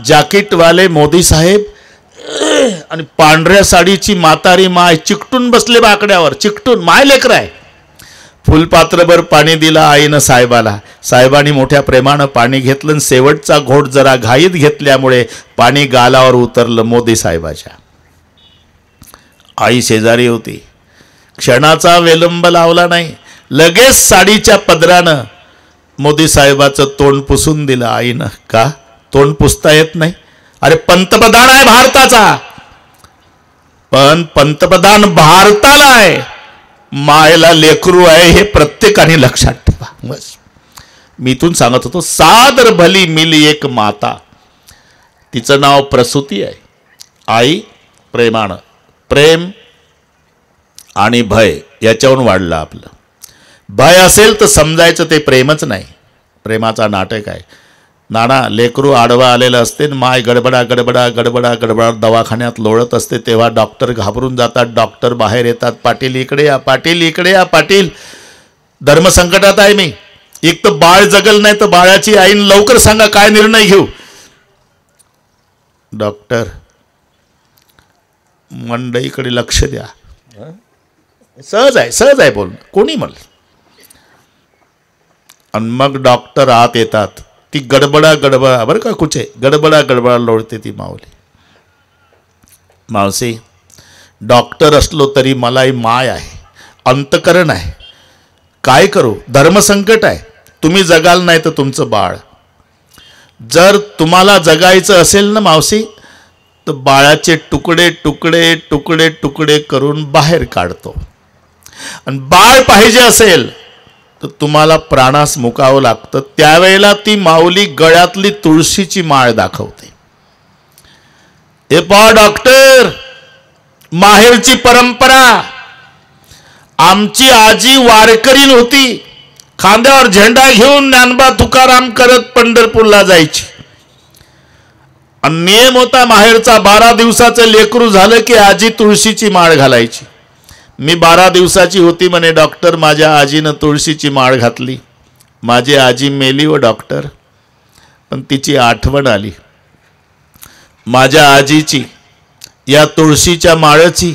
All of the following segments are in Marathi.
जॅकेटवाले मोदी साहेब आणि पांढऱ्या साडीची म्हातारी माय चिकटून बसले बाकड्यावर, चिकटून. माय लेकर आहे. फुलपात्रभर पाणी दिलं आईनं साहेबाला. साहेबांनी मोठ्या प्रेमानं पाणी घेतलं आणि शेवटचा घोट जरा घाईत घेतल्यामुळे पाणी गालावर उतरलं मोदी साहेबाच्या. आई शेजारी होती. क्षणाचा विलंब लावला नाही. लगेच साडीच्या पदरानं मोदी साहेबाचं तोंड पुसून दिलं आईनं. का तोंड पुसता येत नाही? अरे पंतप्रधान आहे भारताचा, पण पंतप्रधान भारताला आहे, मायला लेकरू आहे हे प्रत्येकाने लक्षात ठेवा. बस मी इथून सांगत होतो. सादर भली मिली एक माता, तिचं नाव प्रसूती आहे. आई प्रेमानं, प्रेम आणि भय याच्यावरून वाढलं आपलं. भय असेल तर समजायचं ते प्रेमच नाही, प्रेमाचा नाटक आहे. नाना लेकरू आडवा आलेलं असते, माय गडबडा गडबडा गडबडा गडबडा दवाखान्यात लोळत असते, तेव्हा डॉक्टर घाबरून जातात. डॉक्टर बाहेर येतात. पाटील इकडे या, पाटील इकडे या, पाटील धर्मसंकटात आहे मी. एक तर बाळ जगल नाही तर बाळाची आईन लवकर सांगा काय निर्णय घेऊ. डॉक्टर मंडईकडे लक्ष द्या. सहज आहे बोल, कोणी म्हणलं. आणि मग डॉक्टर आत येतात. ती गडबडा बरं का कुठे गडबडा लोळते ती माऊली. मावशी डॉक्टर असलो तरी मलाही माय आहे, अंतकरण आहे. काय करू, धर्मसंकट आहे. तुम्ही जगाल नाही तर तुमचं बाळ. जर तुम्हाला जगायचं असेल ना मावशी, तर बाळाचे तुकडे तुकडे तुकडे तुकडे करून बाहेर काढतो. आणि बाळ पाहिजे असेल तर तुम्हाला प्राणास मुकावं लागतं. त्यावेळेला ती माऊली गळ्यातली तुळशीची माळ दाखवते. हे पहा डॉक्टर, माहेरची परंपरा. आमची आजी वारकरी होती. खांद्यावर झेंडा घेऊन ज्ञानबा तुकाराम करत पंढरपूरला जायची. आणि नियम होता माहेरचा, 12 दिवसाचं लेकरू झालं की आजी तुळशीची माळ घालायची. मी 12 दिवसाची होती म्हणे डॉक्टर, माझ्या आजीनं तुळशीची माळ घातली. माझी आजी मेली व डॉक्टर, पण तिची आठवण आली माझ्या आजीची, या तुळशीच्या माळची.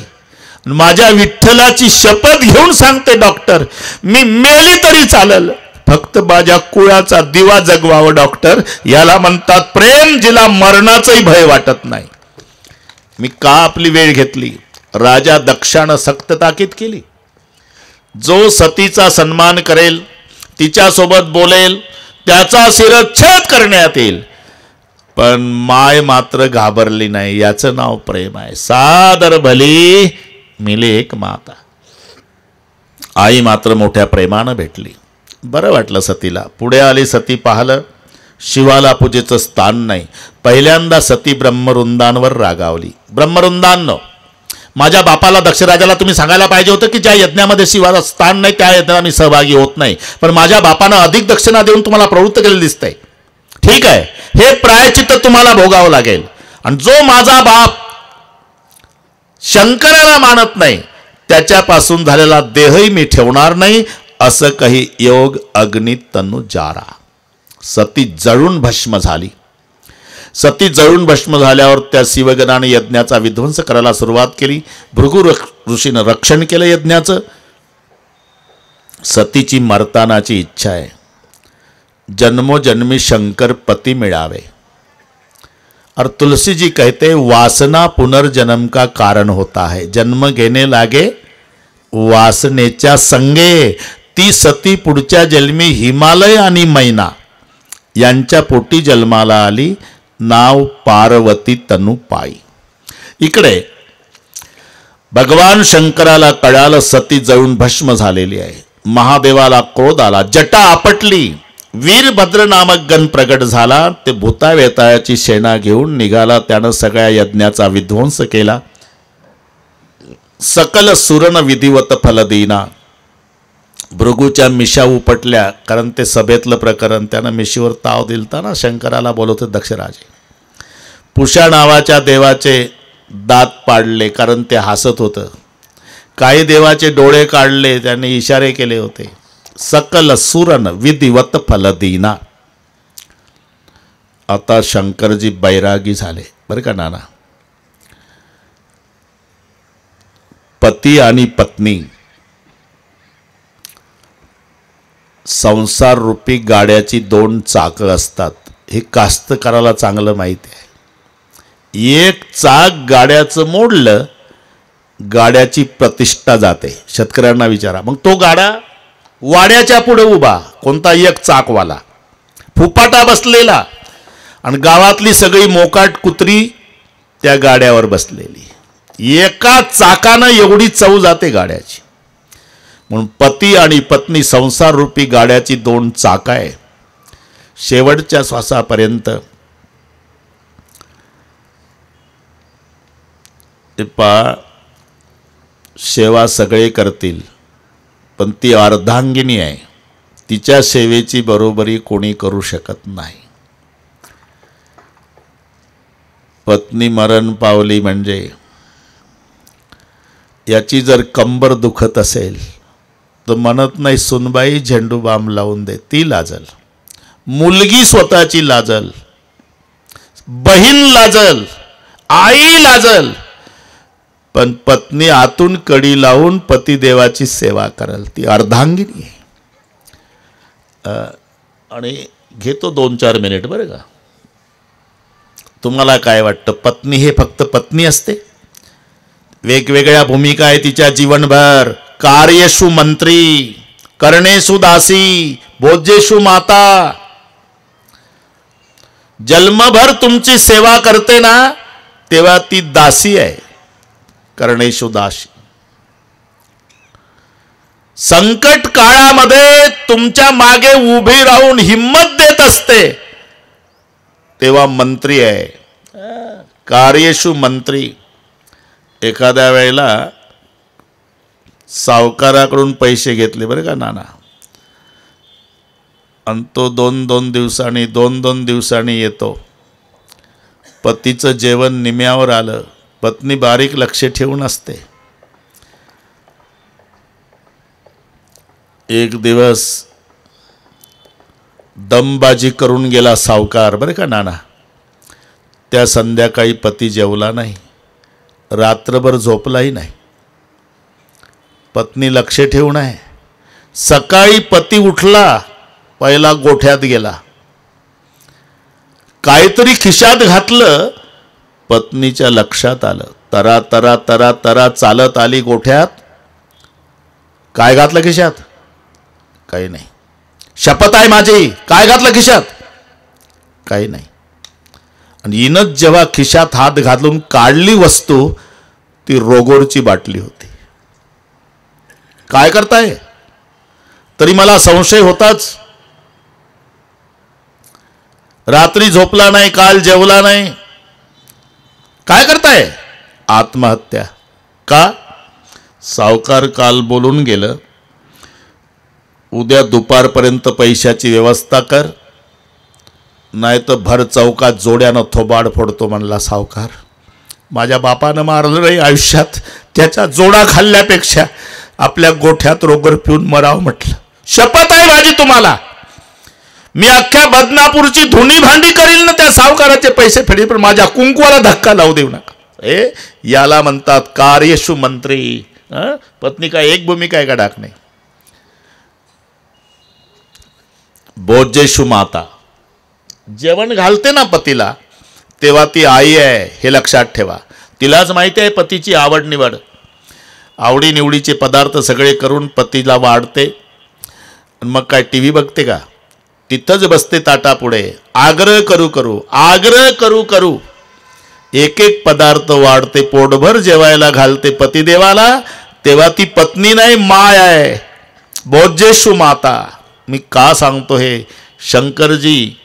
माझ्या विठ्ठलाची शपथ घेऊन सांगते डॉक्टर, मी मेली तरी चालेल, फक्त माझ्या कुळाचा दिवा जगवावं डॉक्टर. याला म्हणतात प्रेम, जिला मरणाचंही भय वाटत नाही. मी का आपली वेळ घेतली. राजा दक्षानं सक्त ताकीद केली. जो सतीचा सन्मान करेल, तिच्यासोबत बोलेल, त्याचा शिरच्छेद करण्यात येईल. पण माय मात्र घाबरली नाही. याचं नाव प्रेम आहे. सादर भली मिली एक माता. आई मात्र मोठ्या प्रेमानं भेटली. बरं वाटलं सतीला. पुढे आली. सती पाहिलं शिवाला पूजेचं स्थान नाही. पहिल्यांदा सती ब्रह्मरुंदांवर रागावली. ब्रह्मरुंदांनो, माझ्या बापाला दक्षराजाला तुम्ही सांगायला पाहिजे होतं की ज्या यज्ञामध्ये शिवाला स्थान नाही त्या यज्ञाला मी सहभागी होत नाही. पण माझ्या बापानं अधिक दक्षिणा देऊन तुम्हाला प्रवृत्त केलेलं दिसतंय. ठीक आहे, हे प्रायश्चित्त तुम्हाला भोगावं लागेल. आणि जो माझा बाप शंकराला मानत नाही त्याच्यापासून झालेला देहही मी ठेवणार नाही, असं काही योग अग्नी तनु जारा. सती जळून भस्म झाली. सती जळून भस्म झाल्यावर त्या शिवगणाने यज्ञाचा विध्वंस करायला सुरुवात केली. भृगु ऋषीनं रक्षण केलं यज्ञाचं. सतीची मरतानाची इच्छा आहे, जन्मोजन्मी शंकर पती मिळावे. और तुलसी जी कहते वासना पुनर्जन्म का कारण होता है, जन्म घेने लागे वासनेच्या संगे. ती सती पुढच्या जन्मी हिमालय आणि मैना यांच्या पोटी जन्माला आली. नाव पार्वती तनु पाई. इकडे भगवान शंकराला कळालं सती जळून भस्म झालेली आहे. महादेवाला क्रोध आला, जटा आपटली. वीरभद्र नामक गण प्रगट झाला. ते भूतावेताळाची सेना घेऊन निघाला. त्यानं सगळ्या यज्ञाचा विध्वंस केला. सकल सुरण विधिवत फल देना. भृगूच्या मिशा उपटल्या, कारण ते सभेतलं प्रकरण. त्यानं मिशीवर ताव दिलता ना, शंकराला बोलवते दक्षराजे. पुषा नावाच्या देवाचे दात पाडले, कारण ते हसत होतं. काही देवाचे डोळे काढले, त्यांनी इशारे केले होते. सकल सुरन विधिवत फल दीना. आता शंकरजी बैरागी झाले बरं का नाना. पती आणि पत्नी संसार रूपी गाड्याची दोन चाकं असतात. हे कास्तकाराला चांगलं माहिती आहे. एक चाक गाड्याचं मोडलं, गाड्याची प्रतिष्ठा जाते. शेतकऱ्यांना विचारा. मग तो गाडा वाड्याच्या पुढे उभा, कोणता एक चाकवाला फुपाटा बसलेला, आणि गावातली सगळी मोकाट कुत्री त्या गाड्यावर बसलेली. एका चाकानं एवढी चव जाते गाड्याची. म्हणून पती आणि पत्नी संसार रूपी गाड्याची दोन चाक आहे. शेवटच्या श्वासापर्यंत सेवा सगळे करतील, पण ती अर्धांगिनी आहे. तिच्या सेवेची बरोबरी कोणी करू शकत नाही. पत्नी मरण पावली म्हणजे याची जर कंबर दुखत असेल तर म्हणत नाही सुनबाई झेंडू बाम लावून दे, ती लाजल. मुलगी स्वतःची लाजल, बहीण लाजल, आई लाजल, पण पत्नी आतून कडी लावून पतिदेवाची सेवा करल, ती अर्धांगिनी आहे. आणि घेतो 2-4 मिनिट बरं का. तुम्हाला काय वाटतं, पत्नी हे फक्त पत्नी असते? वेगवेगळ्या भूमिका आहे तिच्या जीवनभर. कार्येषु मंत्री, करणेषु दासी, भोज्येषु माता. जन्मभर तुमची सेवा करते ना, तेव्हा ती दासी आहे, करणेषु दासी. संकट काळामध्ये तुमच्या मागे उभी राहून हिम्मत देत असते, तेव्हा मंत्री आहे, कार्येषु मंत्री. एखाद्या वेळेला सावकाराकडून पैसे घेतले बरं का नाना, आणि तो 2-2 दिवसांनी येतो. पतीचं जेवण निम्यावर आलं, पत्नी बारीक लक्ष ठेवून असते. एक दिवस दमबाजी करून गेला सावकार बरं का नाना. त्या संध्याकाळी पती जेवला नाही, रात्रभर झोपलाही नाही. पत्नी लक्ष ठेवून आहे. सकाळी पती उठला, पहिला गोठ्यात गेला, काहीतरी खिशात घातलं. पत्नीच्या लक्षात आलं. तरा तरा तरा तरा चालत आली गोठ्यात. काय घातलं खिशात? काही नाही. शपथ आहे माझी, काय घातलं खिशात? काही नाही. आणि हिनच जेव्हा खिशात हात घालून काढली वस्तू, ती रोगोरची बाटली होती. काय करताय? तरी मला संशय होताच. रात्री झोपला नाही, काल जेवला नाही. काय करताय? आत्महत्या. का? सावकार काल बोलून गेलं, उद्या दुपारपर्यंत पैशाची व्यवस्था कर, नाही तर भर चौकात जोड्यानं थोबाड फोडतो म्हणला सावकार. माझ्या बापानं मारलं नाही आयुष्यात, त्याच्या जोडा खाल्ल्यापेक्षा आपल्या गोठ्यात रोगर पिऊन मराव म्हटलं. शपथ आहे माझी तुम्हाला, मी अख्ख्या बदनापूरची धुणी भांडी करील ना त्या सावकाराचे पैसे फेडील, पण माझ्या कुंकवाला धक्का लावू देऊ नका. याला म्हणतात कार्येषु मंत्री. पत्नी काय एक भूमिका आहे का टाकणे? भोज्येषु माता. जेवण घालते ना पतीला, तेव्हा ती आई आहे हे लक्षात ठेवा. तिलाच माहिती आहे पतीची आवड निवड. आवडीनिवडीचे पदार्थ सगळे करून पतीला वाढते. मग काय टी व्ही बघते का? तिथंच बसते ताटापुढे. आग्रह करू करू एक एक पदार्थ वाढते, पोटभर जेवायला घालते पतिदेवाला. तेव्हा ती पत्नी नाही, माय आहे. भोज्येषु माता. मी का सांगतो हे? शंकरजी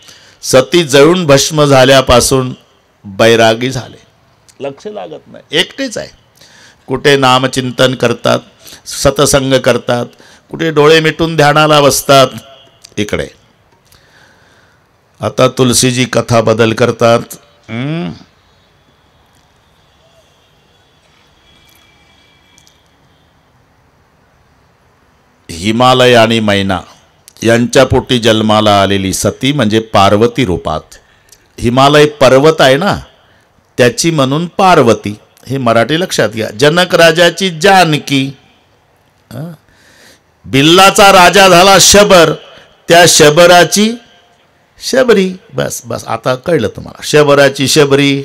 सती जळून भस्म झाल्यापासून बैरागी झाले. लक्ष लागत नाही, एकटेच आहे. कुठे नामचिंतन करतात, सतसंग करतात, कुठे डोळे मिटून ध्यानाला बसतात. इकडे आता तुलसीजी कथा बदल करतात. हिमालय आणि मैना यांच्या पोटी जन्माला आलेली सती म्हणजे पार्वती रूपात. हिमालय पर्वत आहे ना, त्याची म्हणून पार्वती. हे मराठी लक्षात घ्या. जनक राजाची जानकी, बिल्लाचा राजा झाला शबर, त्या शबराची शबरी. बस बस आता कळलं तुम्हाला. शबराची शबरी,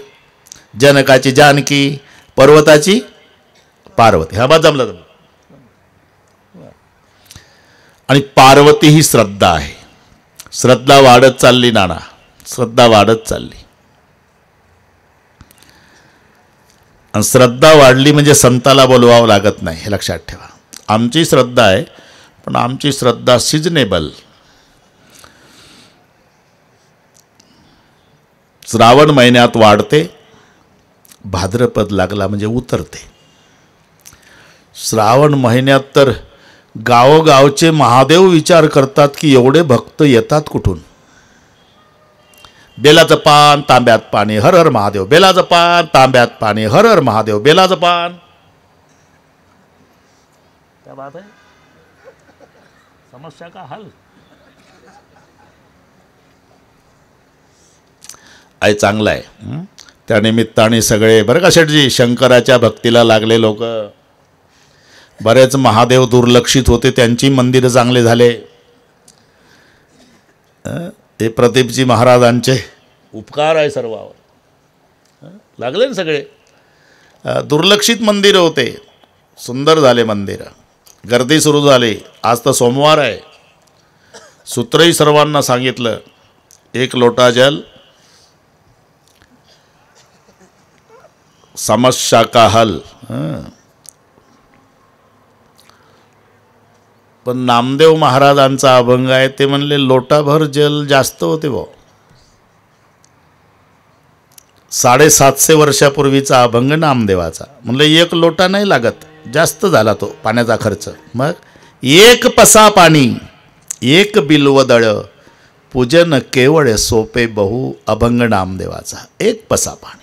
जनकाची जानकी, पर्वताची पार्वती. हा बा जमलं. आणि पार्वती ही श्रद्धा आहे. श्रद्धा वाढत चालली नाना, श्रद्धा वाढत चालली. आणि श्रद्धा वाढली म्हणजे संताला बोलवावं लागत नाही, हे लक्षात ठेवा. आमची श्रद्धा आहे, पण आमची श्रद्धा सिजनेबल. श्रावण महिन्यात वाढते, भाद्रपद लागला म्हणजे उतरते. श्रावण महिन्यात तर गावोगावचे महादेव विचार करतात की एवढे भक्त येतात कुठून. बेलाचं पान तांब्यात पाणी, हर हर महादेव. बेलाचं पान तांब्यात पाणी, हर हर महादेव. बेलाचं पान, क्या बात है, समस्या का हल. आहे चांगलं आहे. त्या निमित्ताने सगळे बरं का शेठजी, शंकराच्या भक्तीला लागले लोक. बरेच महादेव दुर्लक्षित होते, त्यांची मंदिरं चांगले झाले. ते प्रदीपजी महाराजांचे उपकार आहे सर्वावर. लागले ना सगळे. दुर्लक्षित मंदिरं होते, सुंदर झाले मंदिरं. गर्दी सुरू झाली. आज तर सोमवार आहे. सूत्रही सर्वांना सांगितलं, 1 लोटा जल, समस्या का हल. पण नामदेव महाराजांचा अभंग आहे, ते म्हणले लोटाभर जल जास्त होते भाऊ. 750 वर्षापूर्वीचा अभंग नामदेवाचा. म्हणलं 1 लोटा नाही लागत, जास्त झाला तो पाण्याचा खर्च. मग 1 पसा पाणी, 1 बिल्वदळ, पूजन केवळ सोपे बहु. अभंग नामदेवाचा. 1 पसा पाणी.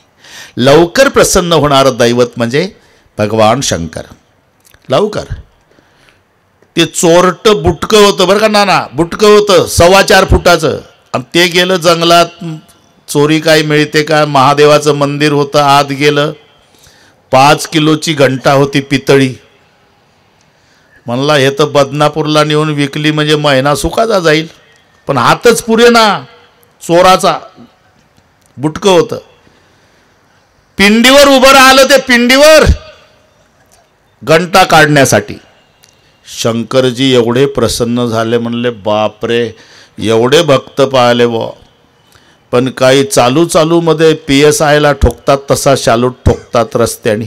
लवकर प्रसन्न होणारं दैवत म्हणजे भगवान शंकर. लवकर. ते चोरट बुटकं होतं बरं का नाना, बुटकं होतं 4.25 फुटाचं. आणि ते गेलं जंगलात, चोरी काय मिळते का. महादेवाचं मंदिर होतं, आत गेलं. 5 किलोची घंटा होती पितळी. म्हणला हे तर बदनापूरला नेऊन विकली म्हणजे महिना सुखाचा जाईल. पण हातच पुरे ना, चोराचा बुटकं होतं. पिंडीवर उभं राहिलं ते, पिंडीवर घंटा काढण्यासाठी. शंकरजी एवढे प्रसन्न झाले, म्हणले बापरे, एवढे भक्त पाहिले व. पण काही चालूमध्ये PSIला ठोकतात तसा शालूट ठोकतात रस्त्याने.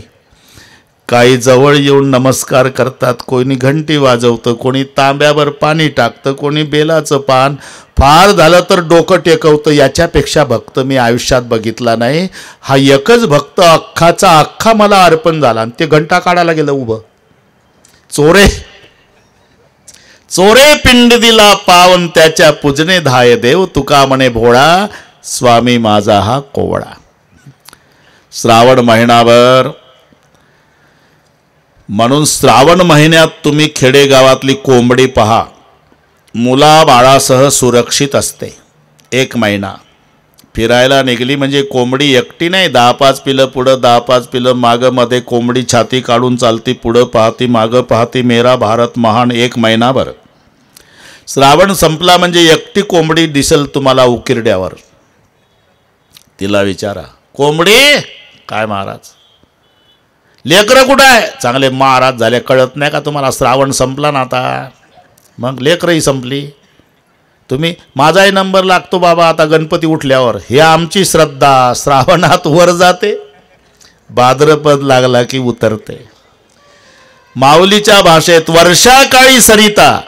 काही जवळ येऊन नमस्कार करतात, कोणी घंटी वाजवतं, कोणी तांब्यावर पाणी टाकतं, कोणी बेलाचं पान, फार झालं तर डोकं टेकवतं. याच्यापेक्षा भक्त मी आयुष्यात बघितला नाही. हा एकच भक्त अख्खाचा अख्खा मला अर्पण झाला. आणि ते घंटा काढायला गेलं उभं. चोरे चोरे पिंड दिला पावन, त्याच्या पूजने धाय देव. तुका म्हणे भोळा, स्वामी माझा हा कोवळा. श्रावण महिनाभर. म्हणून श्रावण महिन्यात तुम्ही खेडेगावातली कोंबडी पहा, मुलाबाळासह सुरक्षित असते. 1 महिना फिरायला निघली म्हणजे कोंबडी एकटी नाही, 10-5 पिलं पुढं, 10-5 पिलं मागं. मध्ये कोंबडी छाती काढून चालती, पुढं पाहती, मागं पाहती. मेरा भारत महान. 1 महिनाभर. श्रावण संपला म्हणजे एकटी कोंबडी दिसेल तुम्हाला उकिरड्यावर. तिला विचारा, कोंबडी काय महाराज, लेकरं कुठं आहे. चांगले महाराज झाले, कळत नाही का तुम्हाला. श्रावण संपला ना आता, मग लेकरही संपली. तुम्ही माझाही नंबर लागतो बाबा आता गणपती उठल्यावर. हे आमची श्रद्धा. श्रावणात वर जाते, भाद्रपद लागला की उतरते. माऊलीच्या भाषेत वर्षाकाळी सरिता,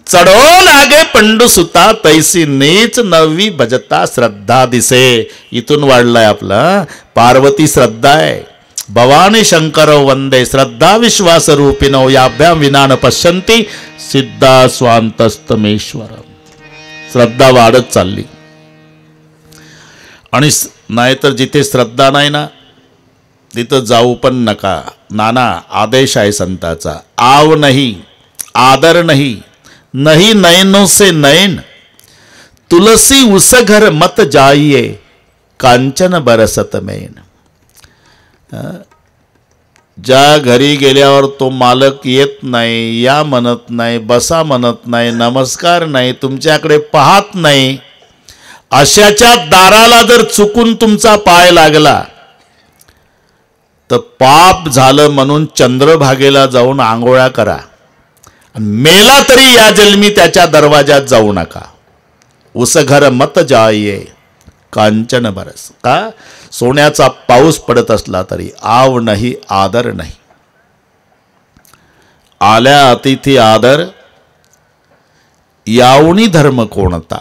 चढो लागे पंडुसुता, तैसी नीच नवी भजता श्रद्धा दिसे. इथून वाढलाय आपला. पार्वती श्रद्धा आहे. भवानी शंकर वंदे श्रद्धा विश्वास रूपिणो, याभ्याम विनान पश्यंती सिद्धा स्वांतस्तमेश्वर. श्रद्धा वाढत चालली. आणि नाहीतर जिथे श्रद्धा नाही ना, तिथं जाऊ पण नका. नाना आदेश आहे संताचा. आव नहीं, आदर नहीं, नहीं नयनों से नयन, तुलसी उस घर मत जाइये कांचन बरसत मेन. ज्या घरी गेल्यावर तो मालक येत नाही, या म्हणत नाही, बसा म्हणत नाही, नमस्कार नाही, तुमच्याकडे पाहत नाही, अशाच्या दाराला जर चुकून तुमचा पाय लागला तर पाप झालं म्हणून चंद्रभागेला जाऊन आंघोळ्या करा. मेला तरी या जन्मी त्याच्या दरवाजात जाऊ नका. उस घर मत जाइये कांचन बरस. का? सोन्याचा पाऊस पडत असला तरी आव नाही, आदर नाही. आल्या अतिथी आदर, यावणी धर्म कोणता.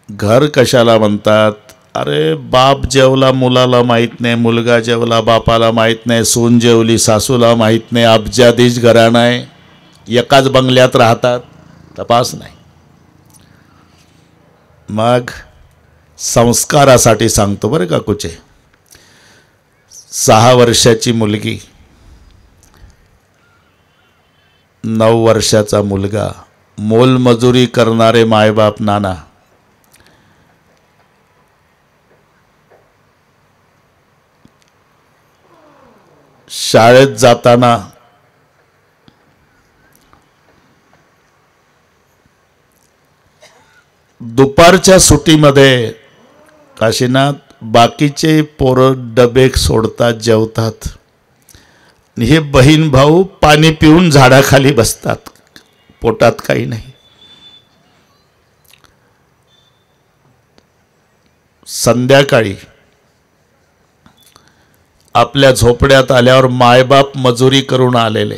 घर कशाला म्हणतात? अरे बाप जेवला मुलाला माहित नाही, मुलगा जेवला बापाला माहित नाही, सून जेवली सासूला माहित नाही, अब्जाधीश घराणं आहे, एकाच बंगल्यात राहतात, तपास नाही. मग संस्कारासाठी सांगतो बरं का कुचे. 6 वर्षाची मुलगी, 9 वर्षाचा मुलगा, मोलमजुरी करणारे मायबाप नाना, शाळेत जाताना दुपारच्या सुट्टीमध्ये काशीनाथ बाकीचे पोरं डबे सोडतात, जेवतात, हे बहीण भाऊ पाणी पिऊन झाडाखाली बसतात, पोटात काही नाही. संध्याकाळी आपल्या झोपड्यात आल्यावर मायबाप मजुरी करून आलेले,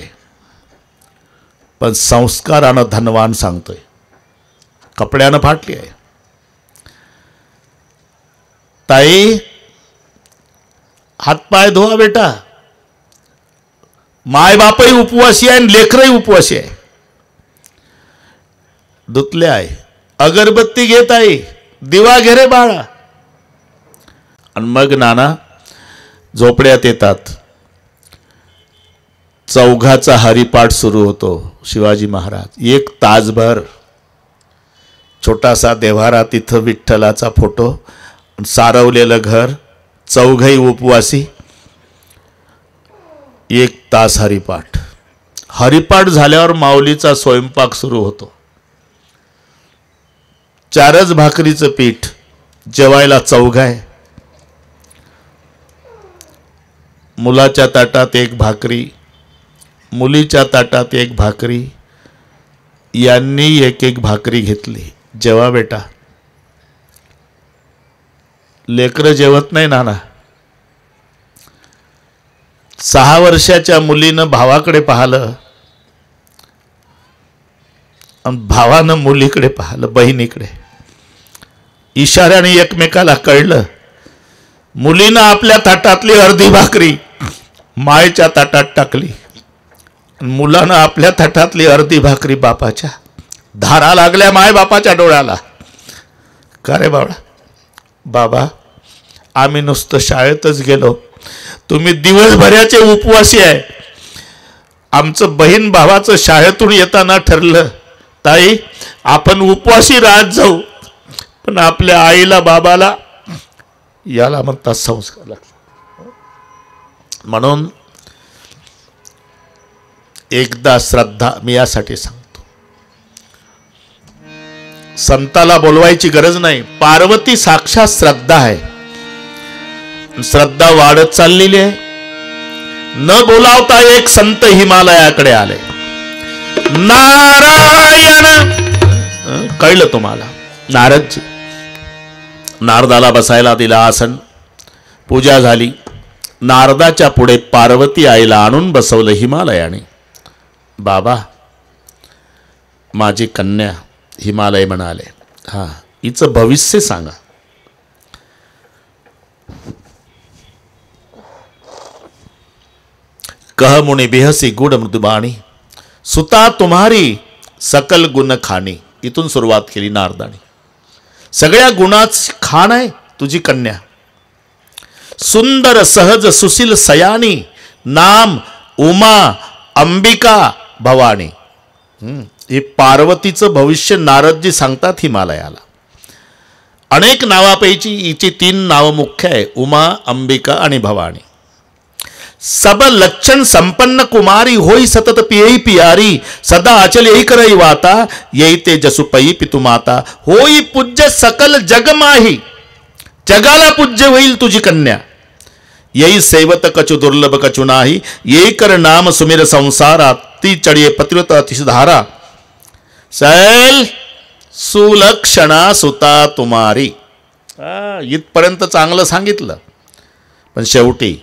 पण संस्कारानं धनवान सांगतोय, कपड्यानं फाटली आहे. ताई हातपाय धुवा बेटा. मायबापही उपवासी आहे आणि लेकरही उपवासी आहे. धुतले आहे, अगरबत्ती घेत आहे, दिवा घे रे बाळा. आणि मग नाना झोपड्यात येतात. चौघाचा हरिपाठ सुरू होतो. शिवाजी महाराज 1 तासभर, छोटासा देव्हारा, तिथं विठ्ठलाचा फोटो, सारवलेलं घर, चौघही उपवासी, 1 तास हरिपाठ. हरिपाठ झाल्यावर माऊलीचा स्वयंपाक सुरू होतो. 4च भाकरीचं पीठ, जेवायला चौघ आहे. मुलाच्या ताटात 1 भाकरी, मुलीच्या ताटात 1 भाकरी, यांनी 1 भाकरी घेतली. जेवा बेटा. लेकरं जेवत नाही नाना. 6 वर्षाच्या मुलीनं भावाकडे पाहिलं आणि भावानं मुलीकडे पाहिलं, बहिणीकडे. इशाऱ्याने एकमेकाला कळलं. मुलीनं आपल्या ताटातली अर्धी भाकरी मायेच्या ताटात टाकली, मुलानं आपल्या ताटातली अर्धी भाकरी बापाच्या. धारा लागल्या माय बापाच्या डोळ्याला. का रे बाबा? बाबा आम्ही नुसतं शाळेतच गेलो, तुम्ही दिवसभराचे उपवासी आहे. आमचं बहीण भावाचं शाळेतून येताना ठरलं, ताई आपण उपवासी राहत जाऊ, पण आपल्या आईला बाबाला, याला म्हणतात संस्कार. म्हणून एकदा श्रद्धा, मी यासाठी सांगतो, संताला बोलवायची गरज नाही. पार्वती साक्षात श्रद्धा आहे. श्रद्धा वाढत चाललेली आहे. न बोलावता एक संत हिमालयाकडे आले. नारायण, कळलं तुम्हाला? नारदजी. नारदाला बसायला दिला आसन, पूजा झाली. नारदाच्या पुढे पार्वती आईला आणून बसवलं हिमालयाने. बाबा माझी कन्या. हिमालय म्हणाले, हा हिचं भविष्य सांगा. कह मुनी बिहसी गुड मृदुबाणी, सुता तुम्हारी सकल गुण खाणी. इथून सुरुवात केली नारदाने. सगळ्या गुणाच खाण आहे तुझी कन्या. सुंदर सहज सुशील सयानी, नाम उमा अंबिका भवानी. हे पार्वतीचं भविष्य नारदजी सांगतात हिमालयाला. अनेक नावापैकी हिची 3 नावं मुख्य आहे, उमा, अंबिका आणि भवानी. सब लक्षण संपन्न कुमारी होई सतत पियई पियारी सदा अचल यही करई वाता यही ते जसुपई पितु माता होई पूज्य सकल जगमाही जगाला पूज्य होईल तुझी कन्या यही सेवत कछु दुर्लभ कछु नाही यही कर नाम सुमिर संसारात ती चढिये पतिव्रत अतिशधारा सैल सुलक्षणा सुता तुम्हारी. इथपर्यंत चांगलं सांगितलं, पण शेवटी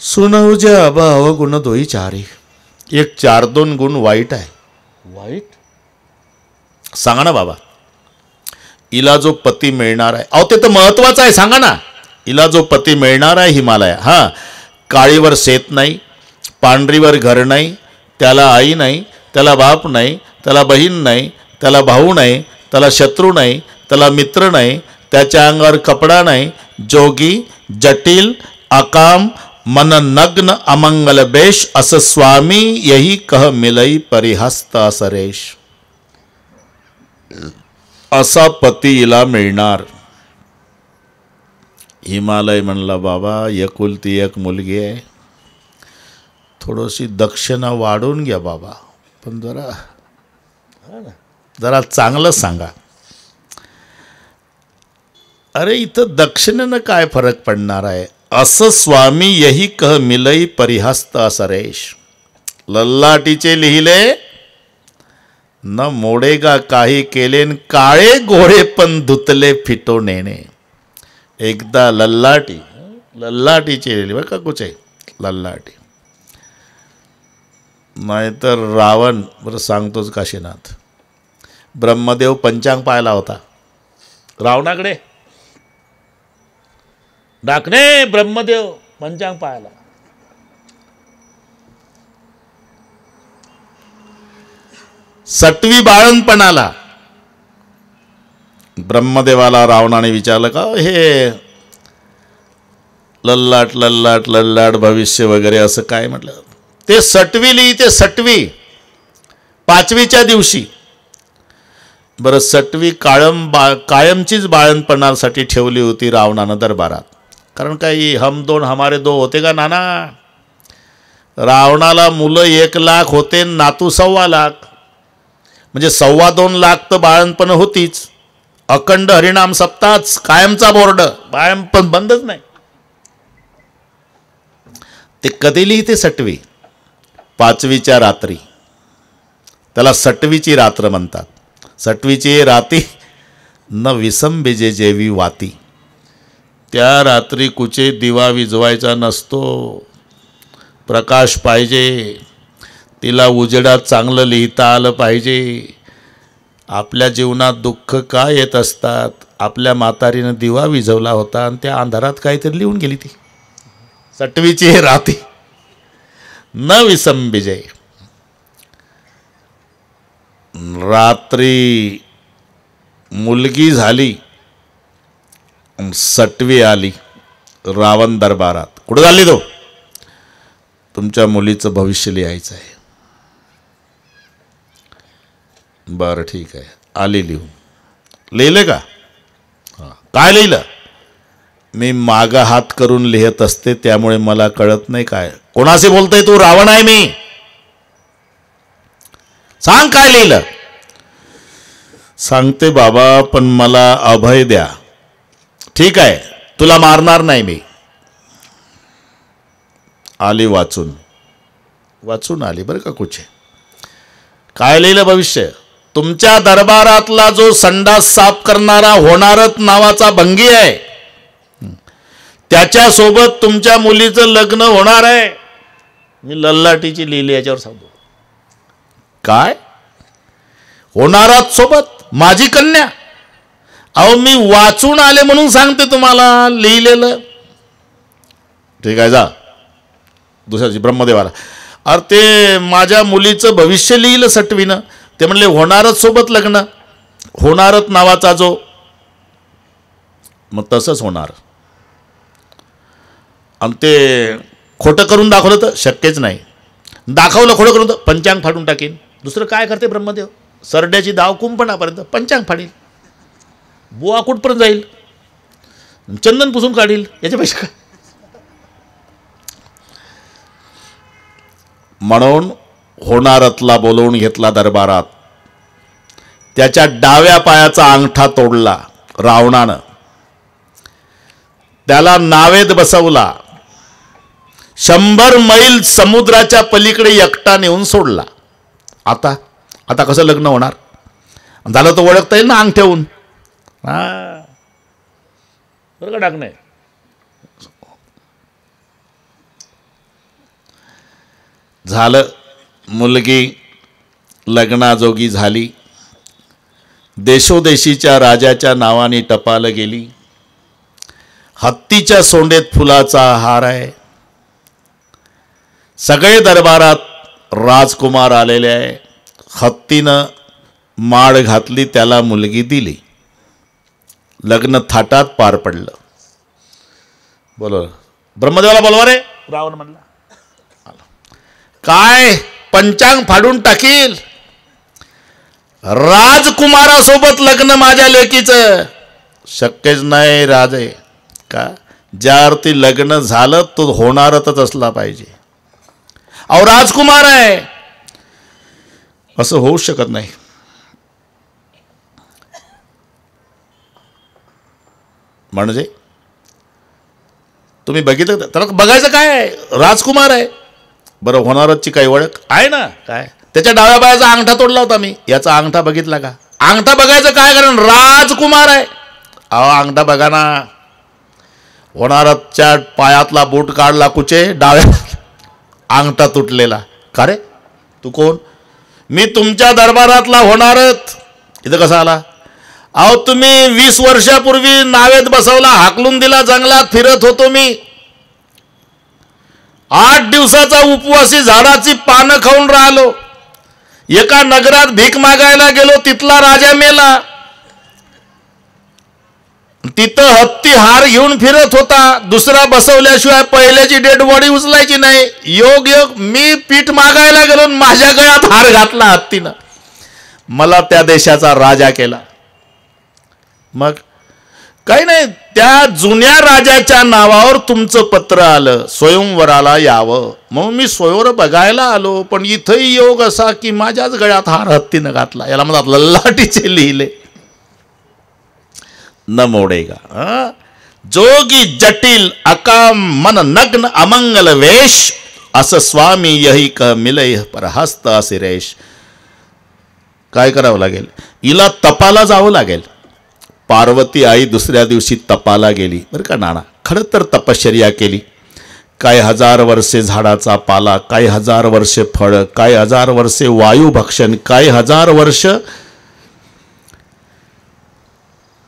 सुनौज अभाव गुण दोई चारी. एक 4-2 गुण वाईट आहे. वाईट सांगा ना बाबा. हिला जो पती मिळणार आहे, अहो ते तर महत्वाचं आहे, सांगा ना. हिला जो पती मिळणार आहे हिमालया, हा काळीवर शेत नाही, पांढरीवर घर नाही, त्याला आई नाही, त्याला बाप नाही, त्याला बहीण नाही, त्याला भाऊ नाही, त्याला शत्रू नाही, त्याला मित्र नाही, त्याच्या अंगावर कपडा नाही, जोगी जटिल अकाम मन नग्न अमंगल बेश अस स्वामी यही कह मिलई परिहस्त असरेश. असा पती हिला मिळणार. हिमालय म्हणला बाबा एकुलती एक मुलगी आहे, थोडीशी दक्षिणा वाढवून घ्या बाबा, पण जरा चांगलं सांगा. अरे इथं दक्षिणेनं काय फरक पडणार आहे. असं स्वामी यही कह मिलई परिहस्त असरेश. लल्लाटीचे लिहिले न मोडेगा काही केलेन काळे गोळे पण धुतले फिटो नेणे. एकदा लल्लाटीचे लिहिले बरं का, कुठे लल्लाटी, नाहीतर रावण. बरं सांगतोच काशीनाथ, ब्रह्मदेव पंचांग पाहिला होता रावणाकडे. डाकणे ब्रह्मदेव पंचांग पाहायला. सटवी बाळणपणाला ब्रह्मदेवाला रावणाने विचारलं का हे लल्लाट लल्लाट लल्लाट भविष्य वगैरे असं काय म्हटलं. ते सटवी लिहिते, सटवी 5वीच्या दिवशी. बरं सटवी कायमचीच बाळणपणासाठी ठेवली होती रावणानं दरबारात. कारण काही हम दोन हमारे दो होते का नाना. रावणाला मुलं 1 लाख होते, नातू 1.25 लाख, म्हणजे 2.25 लाख तर बाळणपण होतीच. अखंड हरिनाम सप्ताच कायमचा बोर्ड, बाळणपण बंदच नाही. ते कधी लिहिते सटवी 5वीच्या रात्री. त्याला सटवीची रात्र म्हणतात. सटवीची राती न विसंबिजे जेवी वाती. त्या रात्री कुठे दिवा विजवायचा नसतो, प्रकाश पाहिजे. तिला उजेडात चांगलं लिहिता आलं पाहिजे. आपल्या जीवनात दुःख का येत असतात. आपल्या म्हातारीनं दिवा विझवला होता आणि त्या अंधारात काहीतरी लिहून गेली ती. सटवीची राती न विसंबिजे. रात्री मुलगी झाली, सटवी आली रावण दरबारात. कुठं झाली तो. तुमच्या मुलीचं भविष्य लिहायचं आहे. बरं ठीक आहे, आली लिहून. लिहिले का. काय लिहिलं. मी मागं हात करून लिहत असते त्यामुळे मला कळत नाही. काय कोणाशी बोलतोय तू. रावण आहे मी. सांग काय लिहिलं. सांगते बाबा, पण मला अभय द्या. ठीक आहे, तुला मारणार नाही मी. आली वाचून आली बरं का कुठे. काय लिहिलं भविष्य. तुमच्या दरबारातला जो संडास साफ करणारा होणारच नावाचा भंगी आहे, त्याच्यासोबत तुमच्या मुलीचं लग्न होणार आहे. मी लल्लाटीची लिहिली याच्यावर सांगतो. काय होणारात सोबत माझी कन्या. अहो मी वाचून आले म्हणून सांगते तुम्हाला लिहिलेलं. ठीक आहे, जा दुसऱ्याची ब्रह्मदेवाला. अरे ते माझ्या मुलीचं भविष्य लिहिलं सटवीनं. ते म्हणले होणारच सोबत लग्न, होणारच नावाचा जो. मग तसंच होणार. आणि ते खोटं करून दाखवलं तर शक्यच नाही. दाखवलं खोडं करून पंचांग फाडून टाकेन. दुसरं काय करते ब्रह्मदेव? सरड्याची दाव कुंपणापर्यंत पंचांग फाडील, बुवा कुठपर्यंत जाईल, चंदन पुसून काढील, याच्यापेक्षा काय. म्हणून होणारतला बोलवून घेतला दरबारात. त्याच्या डाव्या पायाचा अंगठा तोडला रावणानं, त्याला नावेत बसवला, 100 मैल समुद्राच्या पलीकडे एकटा नेऊन सोडला. आता कसं लग्न होणार? झालं तर ओळखता येईल ना अंगठ्याहून. बरं का टाकणे. झालं, मुलगी लग्नाजोगी झाली, देशोदेशीच्या राजाच्या नावाने टपाल गेली. हत्तीच्या सोंडेत फुलाचा हार आहे. सगळे दरबारात राजकुमार आलेले आहे. हत्तीनं माळ घातली, त्याला मुलगी दिली. लग्न थाटात पार पडलं. बोलो ब्रह्मदेवाला बोलवा रे. रावण म्हणला काय पंचांग फाडून टाकील? राजकुमारासोबत लग्न माझ्या लेकीचं शक्यच नाही राजे. का ज्या अर्थी लग्न झालं तो होणारच असला पाहिजे. अहो राजकुमार आहे, असं होऊ शकत नाही. म्हणजे तुम्ही बघितलं, त्याला बघायचं काय आहे? राजकुमार आहे. बरं होणारची काही ओळख आहे ना? काय त्याच्या डाव्या पायाचा अंगठा तोडला होता मी, याचा अंगठा बघितला का? अंगठा बघायचं काय, कारण राजकुमार आहे. अहो अंगठा बघा ना. होणारच्या पायातला बूट काढला कुचे, डाव्या अंगठा तुटलेला. का रे तू कोण? मी तुमच्या दरबारातला होणारच. इथं कसा आला? अहो तुम्ही 20 वर्षापूर्वी नावेत बसवला, हाकलून दिला, जंगलात फिरत होतो मी. 8 दिवसाचा उपवासी झाडाची पानं खाऊन राहिलो. एका नगरात भीक मागायला गेलो, तिथला राजा मेला. तिथं हत्ती हार घेऊन फिरत होता. दुसरा बसवल्याशिवाय पहिल्याची डेड बॉडी उचलायची नाही. योग मी पीठ मागायला गेलो, माझ्या गळ्यात हार घातला हत्तीनं. मला त्या देशाचा राजा केला. मग काही नाही, त्या जुन्या राजाच्या नावावर तुमचं पत्र आलं, स्वयंवराला यावं. म्हणून मी स्वयंवर बघायला आलो. पण इथंही योग असा की माझ्याच गळ्यात हार हत्तीनं घातला. याला म्हणतात ललाटीचे लिहिले न मोडेगा. जोगी जटिल अकाम मन नग्न अमंगल वेश, असं स्वामी यही क मिलय परहस्त असिरेश. काय करावं लागेल? हिला तपाला जावं लागेल. पार्वती आई दुसऱ्या दिवशी तपाला गेली. बरं का नाना, खरं तर तपश्चर्या केली. काही 1000 वर्षे झाडाचा पाला, काही 1000 वर्षे फळ, काही 1000 वर्षे वायुभक्षण, काही 1000 वर्ष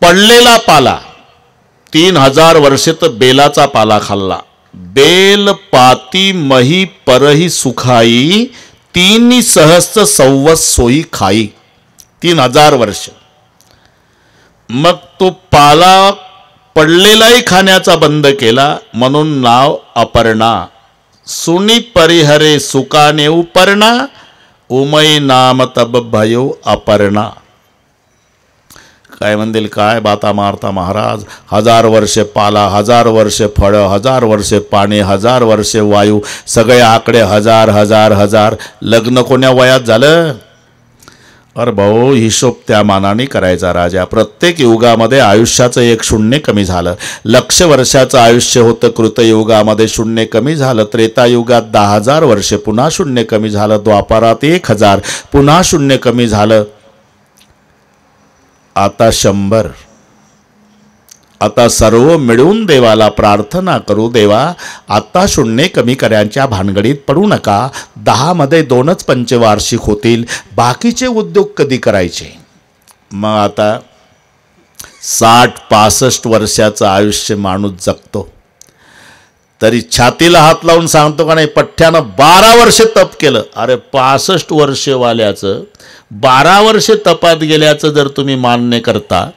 पडलेला पाला. 3000 वर्षे तर बेलाचा पाला खाल्ला. बेल पाती मही परही सुखाई, 3 सहस्त्र संवत्स सोई खाई. 3000 वर्ष. मग तो पाला पडलेलाही खाण्याचा बंद केला. म्हणून नाव अपर्णा. सुनी परिहरे सुकाने उपर्णा, उमय नाम तब भयो अपर्णा. काय म्हणतील, काय बाता मारता महाराज? 1000 वर्षे पाला, 1000 वर्षे फळ, 1000 वर्षे पाणी, 1000 वर्षे वायू, सगळे आकडे 1000 1000 1000. लग्न कोण्या वयात झालं? अरे भाऊ, हिशोब त्या मानाने करायचा राजा. प्रत्येक युगामध्ये आयुष्याचं 1 शून्य कमी झालं. 1,00,000 वर्षाचं आयुष्य होतं कृतयुगामध्ये, शून्य कमी झालं. त्रेतायुगात 10,000 वर्षे, पुन्हा शून्य कमी झालं. द्वापारात 1000, पुन्हा शून्य कमी झालं. आता 100. आता सर्व मिळून देवाला प्रार्थना करू, देवा आता शून्य कमी करायच्या भानगडीत पडू नका. 10 मध्ये 2च पंचवार्षिक होतील, बाकीचे उद्योग कधी करायचे? मग आता 60-65 वर्षाचं आयुष्य माणूस जगतो, तरी छातीला हात लावून सांगतो का नाही, पठ्ठ्यानं 12 वर्षे तप केलं. अरे 65 वर्षेवाल्याचं 12 वर्षे तपात गेल्याचं जर तुम्ही मान्य करता,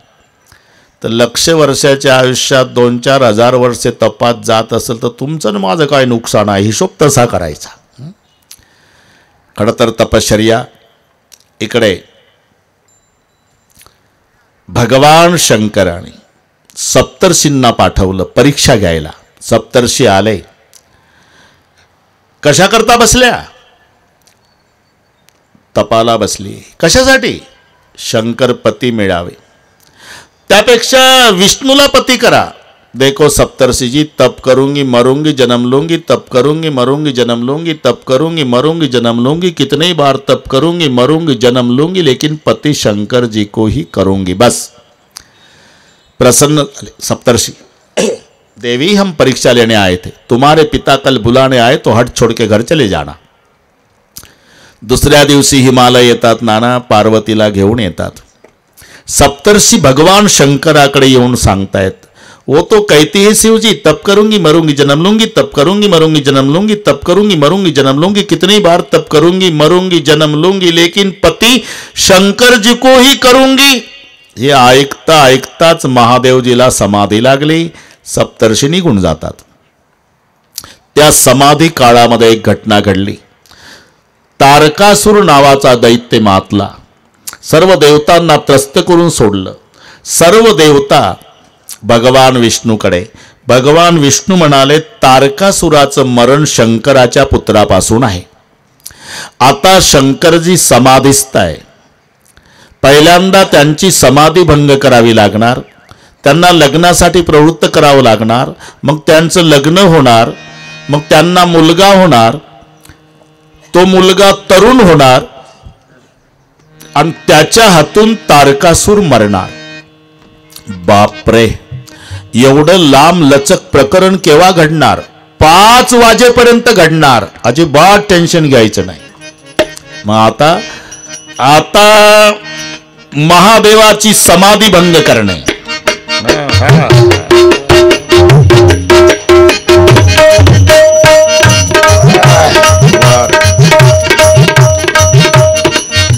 तर 1,00,000 वर्षाच्या आयुष्यात 2-4 हजार वर्षे तपात जात असेल तर तुमचं माझं काय नुकसान आहे? हिशोब तसा करायचा. खरं तर तपश्चर्या इकडे भगवान शंकराने सप्तर्षींना पाठवलं परीक्षा घ्यायला. सप्तर्षी आले. कशा करता बसल्या? तपाला बसली. कशासाठी? शंकर पती मिळावे. त्यापेक्षा विष्णूला पती करा. देखो सप्तर्षि जी, तप करूंगी मरूंगी जन्म लूंगी, तप करूंगी मरूंगी जन्म लूंगी, तप करूंगी मरूंगी जन्म लूंगी, कितने ही बार तप करूंगी मरूंगी जन्म लूंगी, लेकिन पति शंकर जी को ही करूंगी. बस प्रसन्न सप्तर्षि. देवी हम परीक्षा लेने आए थे, तुम्हारे पिता कल बुलाने आए तो हट छोड़ के घर चले जाना. दुसऱ्या दिवशी हिमालय येतात. नाना पार्वतीला घेऊन येतात. सप्तर्षि भगवान शंकराकडे येऊन सांगतायत, वो तो कहती है शिव जी, तप करूंगी मरूंगी जन्म लूंगी, तप करूंगी मरूंगी जन्म लूंगी, तप करूंगी मरूंगी जन्म लूंगी, कितनी बार तप करूंगी मरूंगी जन्म लूंगी, लेकिन पति शंकर जी को ही करूंगी. हे ऐकता ऐकताच महादेवजीला समाधी लागली. सप्तर्षी निघून जातात. त्या समाधी काळामध्ये एक घटना घडली. तारकासुर नावाचा दैत्य मातला. सर्व देवतांना त्रस्त करून सोडलं. सर्व देवता भगवान विष्णूकडे. भगवान विष्णू म्हणाले, तारकासुराचं मरण शंकराच्या पुत्रापासून आहे. आता शंकरजी समाधीस्थ आहे. पहिल्यांदा त्यांची समाधी भंग करावी लागणार. त्यांना लग्नासाठी प्रवृत्त करावं लागणार. मग त्यांचं लग्न होणार. मग त्यांना मुलगा होणार. तो मुलगा तरुण होणार आणि त्याच्या हातून तारकासूर मरणार. बापरे, एवढं लांब लचक प्रकरण केव्हा घडणार? 5 वाजेपर्यंत घडणार. अजिबात टेन्शन घ्यायचं नाही. मग आता महादेवाची समाधी भंग करणे.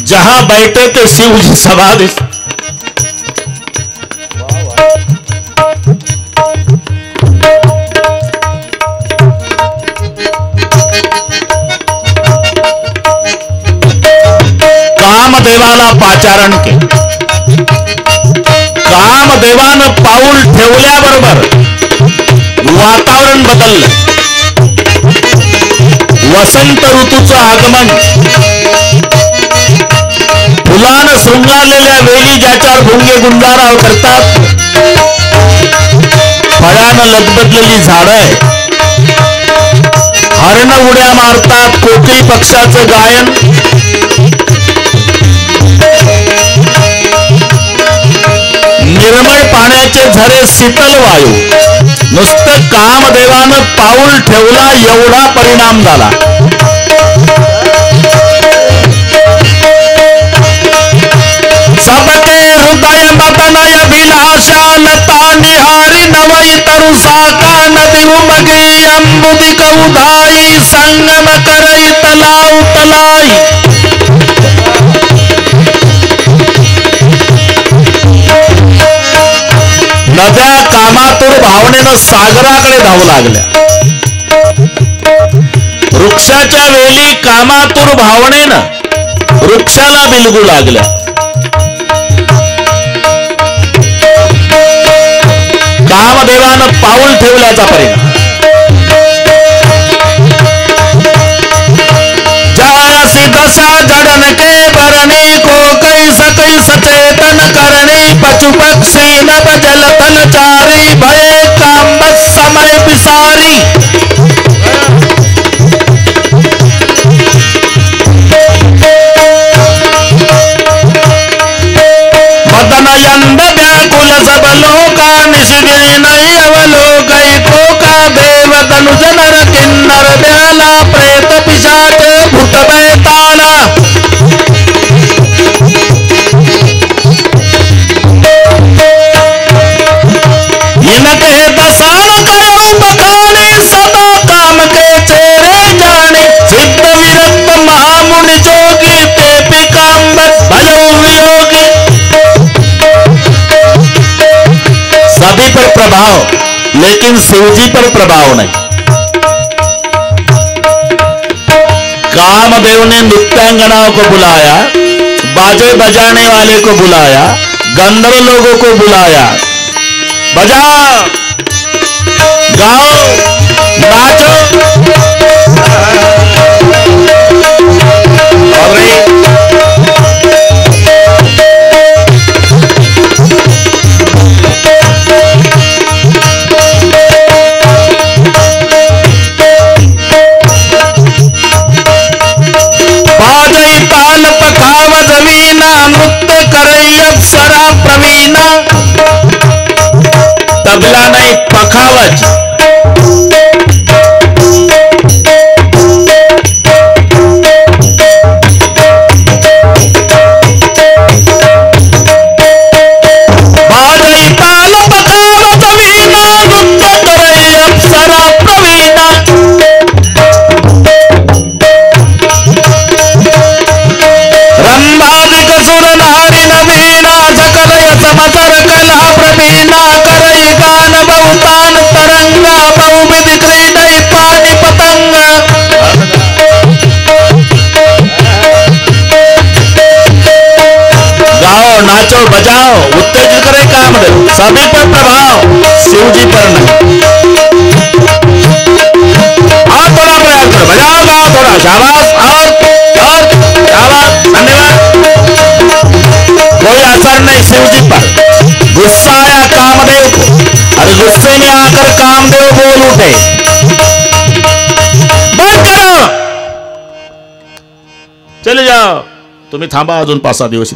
जहां बैठे थे शिव जी समाधि. कामदेवाला पाचारण केलं. कामदेवानं पाऊल ठेवल्याबरोबर वातावरण बदललं. वसंत ऋतूचं आगमन. फुलानं शृंगारलेल्या वेली ज्याच्यावर भुंगे गुंजाराव करतात, फळानं लदबदलेली झाडं, हरणं उड्या मारतात, कोकिळ पक्षाचं गायन, निर्मळ पाण्याचे झरे, शीतल वायू. नुसतं कामदेवानं पाऊल ठेवला एवढा परिणाम झाला. सबके हृदय मदनय विलासा लता निहारी नवई तरुसा का नदी उमगी अम्बुदिक उधाई संगम करई तलाव तलाई. नद्या कामातुर भावनेनं सागराकडे धावू लागल्या. वृक्षाच्या वेली कामातुर भावनेनं वृक्षाला बिलगू लागल्या. कामदेवानं पाऊल ठेवल्याचा परिणाम. जैसी दशा जड़न के भरणी को कैस कैस चेतन करणी पशु पक्षी नभ जल थल चारी भये काम समय पिसारी. मदन यंद व्याकुल सब लोका निशिगिरी नहीं अवलोकई कोका देव तनुज नर किन्नर ब्याला प्रेत पिशाच भूत बैताला. इनके दसाण करो बखाने सदा काम के चेहरे जाने सिद्ध विरक्त महामुनि जोगी ते पिकाम्बर भजो वियोगी. सभी पर प्रभाव, लेकिन शिवजी पर प्रभाव नहीं. कामदेव ने नृत्यांगनाओं को बुलाया, बाजे बजाने वाले को बुलाया, गंधर्व लोगों को बुलाया, बजाओ गाओ नाचो। बाजई ताल पखाव जमीना, नृत्य करई अप्सरा प्रवीणा। तबला नहीं पखावज, समतर कला प्रवीणा। करई गान बहुतान तरंगा, बहुविध क्रीडई पानी पतंग। गाओ नाचो बजाओ, उत्तेजित करे कामदेव, सभी पर प्रभाव, शिव जी पर नहीं। और थोड़ा प्रयास करो, बजाओ गाओ थोड़ा, शाबाश। और शाबाश, धन्यवाद। कोई असर नहीं शिव जी पर। गुस्सा आया कामदेव को, और गुस्से में आकर कामदेव बोल उठे, बंद करो, चले जाओ, तुम्ही थांबा अजून 5-6 दिवस।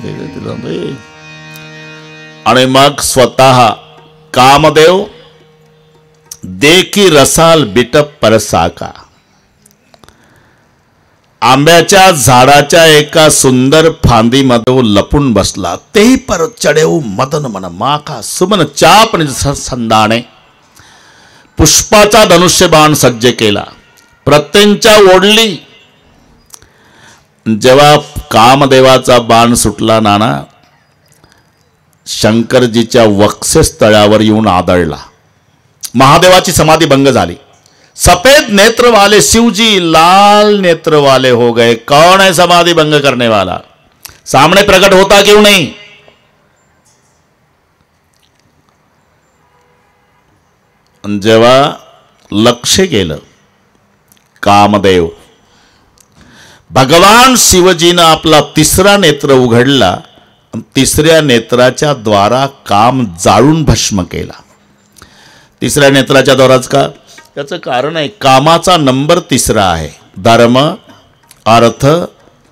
आणि मग स्वतः कामदेव देखी रसाल बिटप परसाका, आंब्याच्या झाडाच्या एका सुंदर फांदीमध्ये लपून बसला। तेही पर चढेऊ मदन मन माखा, सुमन चाप संदाणे। पुष्पाचा धनुष्यबाण सज्ज केला, प्रत्यंच्या ओढली। जेव्हा कामदेवाचा बाण सुटला नाना, शंकरजीच्या वक्षस्थळावर येऊन आदळला। महादेवाची समाधी भंग झाली। सफेद नेत्र वाले शिवजी लाल नेत्र वाले हो गए। कौन है समाधि भंग करने वाला? सामने प्रकट होता क्यों नहीं? जेव्हा लक्ष केलं कामदेव, भगवान शिवजीनं आपला तिसरा नेत्र उघडला, तिसऱ्या नेत्राच्या द्वारा काम जाळून भस्म केला। तिसऱ्या नेत्राच्या द्वाराच का? त्याचं कारण आहे, कामाचा नंबर तिसरा आहे। धर्म, अर्थ,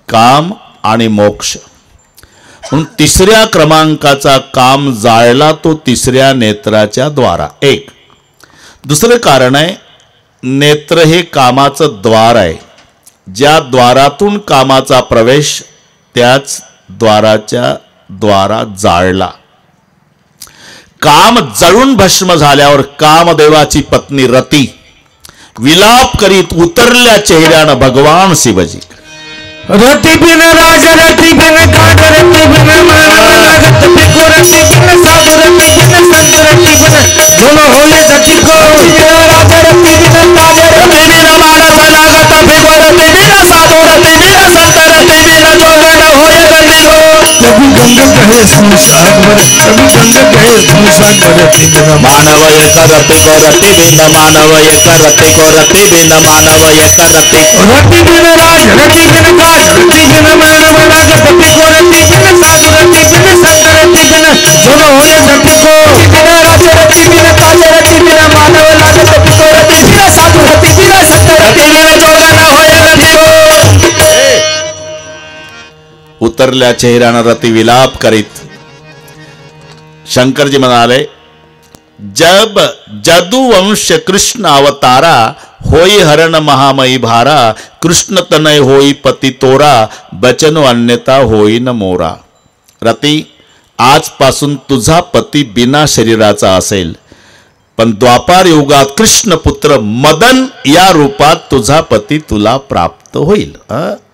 काम आणि मोक्ष, म्हणून तिसऱ्या क्रमांकाचा काम जाळला तो तिसऱ्या नेत्राच्या द्वारा। एक दुसरं कारण आहे, नेत्र हे कामाचं द्वार आहे। ज्या द्वारातून कामाचा प्रवेश, त्याच द्वाराच्या द्वारा जाळला। काम जळून भस्म झाल्यावर कामदेवाची पत्नी रती विलाप करीत उतरल्या चेहऱ्यानं भगवान शिवजी। रति बिन राज, रति बिन काज, रति बिन मानव लागत बिको, रति बिन साधु, रति बिन संत, रति बिन धुन होए सखी को। राज रति बिन काज, रति बिन मानव लागत बिको, रति बिन साधु, रति बिन संत, रति बिन जोगन होए गति को। कभी गंगा कहे सुनसान वर, कभी गंगा कहे सुनसान वर, रति बिन मानव एक रति को, रति बिन मानव एक रति को, रति बिन मानव एक रति को। रति बिन राज, रति बिन काज, रति बिन मानव लागत बिको, रति बिन साधु, रति बिन संत, रति बिन धुन होए गति को। बिन राज, रति बिन काज, रति बिन मानव लागत बिको, रति बिन साधु, रति बिन संत, रति बिन जोगन होए गति को। उतरल्या चेहऱ्यानं रती विलाप करीत शंकरजी म्हणाले, जब जदुवंश कृष्ण अवतारा, होई हरण महामयी भारा, कृष्ण तनय होई पती तोरा, बचनो अन्यता होई न मोरा। रती, आजपासून तुझा पती बिना शरीराचा असेल, पण द्वापार युगात कृष्ण पुत्र मदन या रूपात तुझा पती तुला प्राप्त होईल।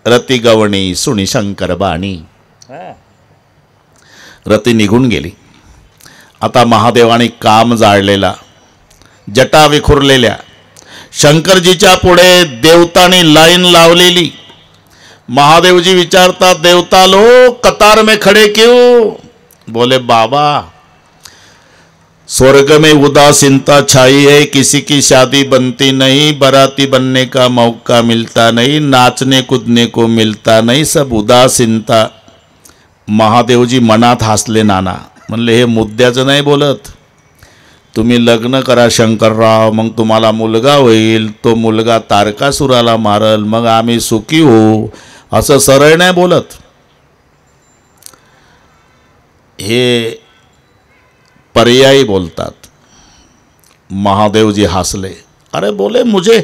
रती गवणी सुनी शंकर बाणी। रती निघून गेली। आता महादेवाने काम जाळलेला, जटा विखुरलेल्या, शंकरजीच्या पुढे देवतांनी लाईन लावलेली, महादेव जी विचारता, देवता लोग कतार में खड़े क्यों? बोले बाबा, स्वर्ग में उदासीनता छाई है, किसी की शादी बनती नहीं, बाराती बनने का मौका मिलता नहीं, नाचने कूदने को मिलता नहीं, सब उदासीनता. महादेवजी मनात हसले. नाना म्हणले हे मुद्द्याचं नाही बोलत. तुम्ही लग्न करा शंकरराव, मग तुम्हाला मुलगा होईल, तो मुलगा तारकासुराला मारल, मग आम्ही सुखी होऊ, असं सरळ नाही बोलत. हे पर्यायी बोलतात. महादेवजी हंसले. अरे बोले, मुझे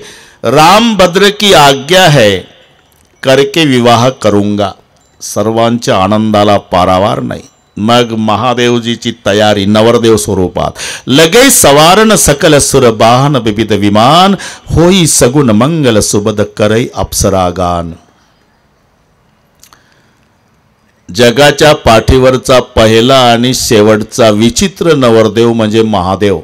राम भद्र की आज्ञा है, करके विवाह करूंगा. सर्वांच्या आनंदाला पारावार नाही. मग महादेवजीची तयारी नवरदेव स्वरूपात. लगे सवारण सकल सुर बाहन विविध विमान, होई सगुण मंगल सुबद करई अप्सरागान. जगाच्या पाठीवरचा पहिला आणि शेवटचा विचित्र नवरदेव म्हणजे महादेव.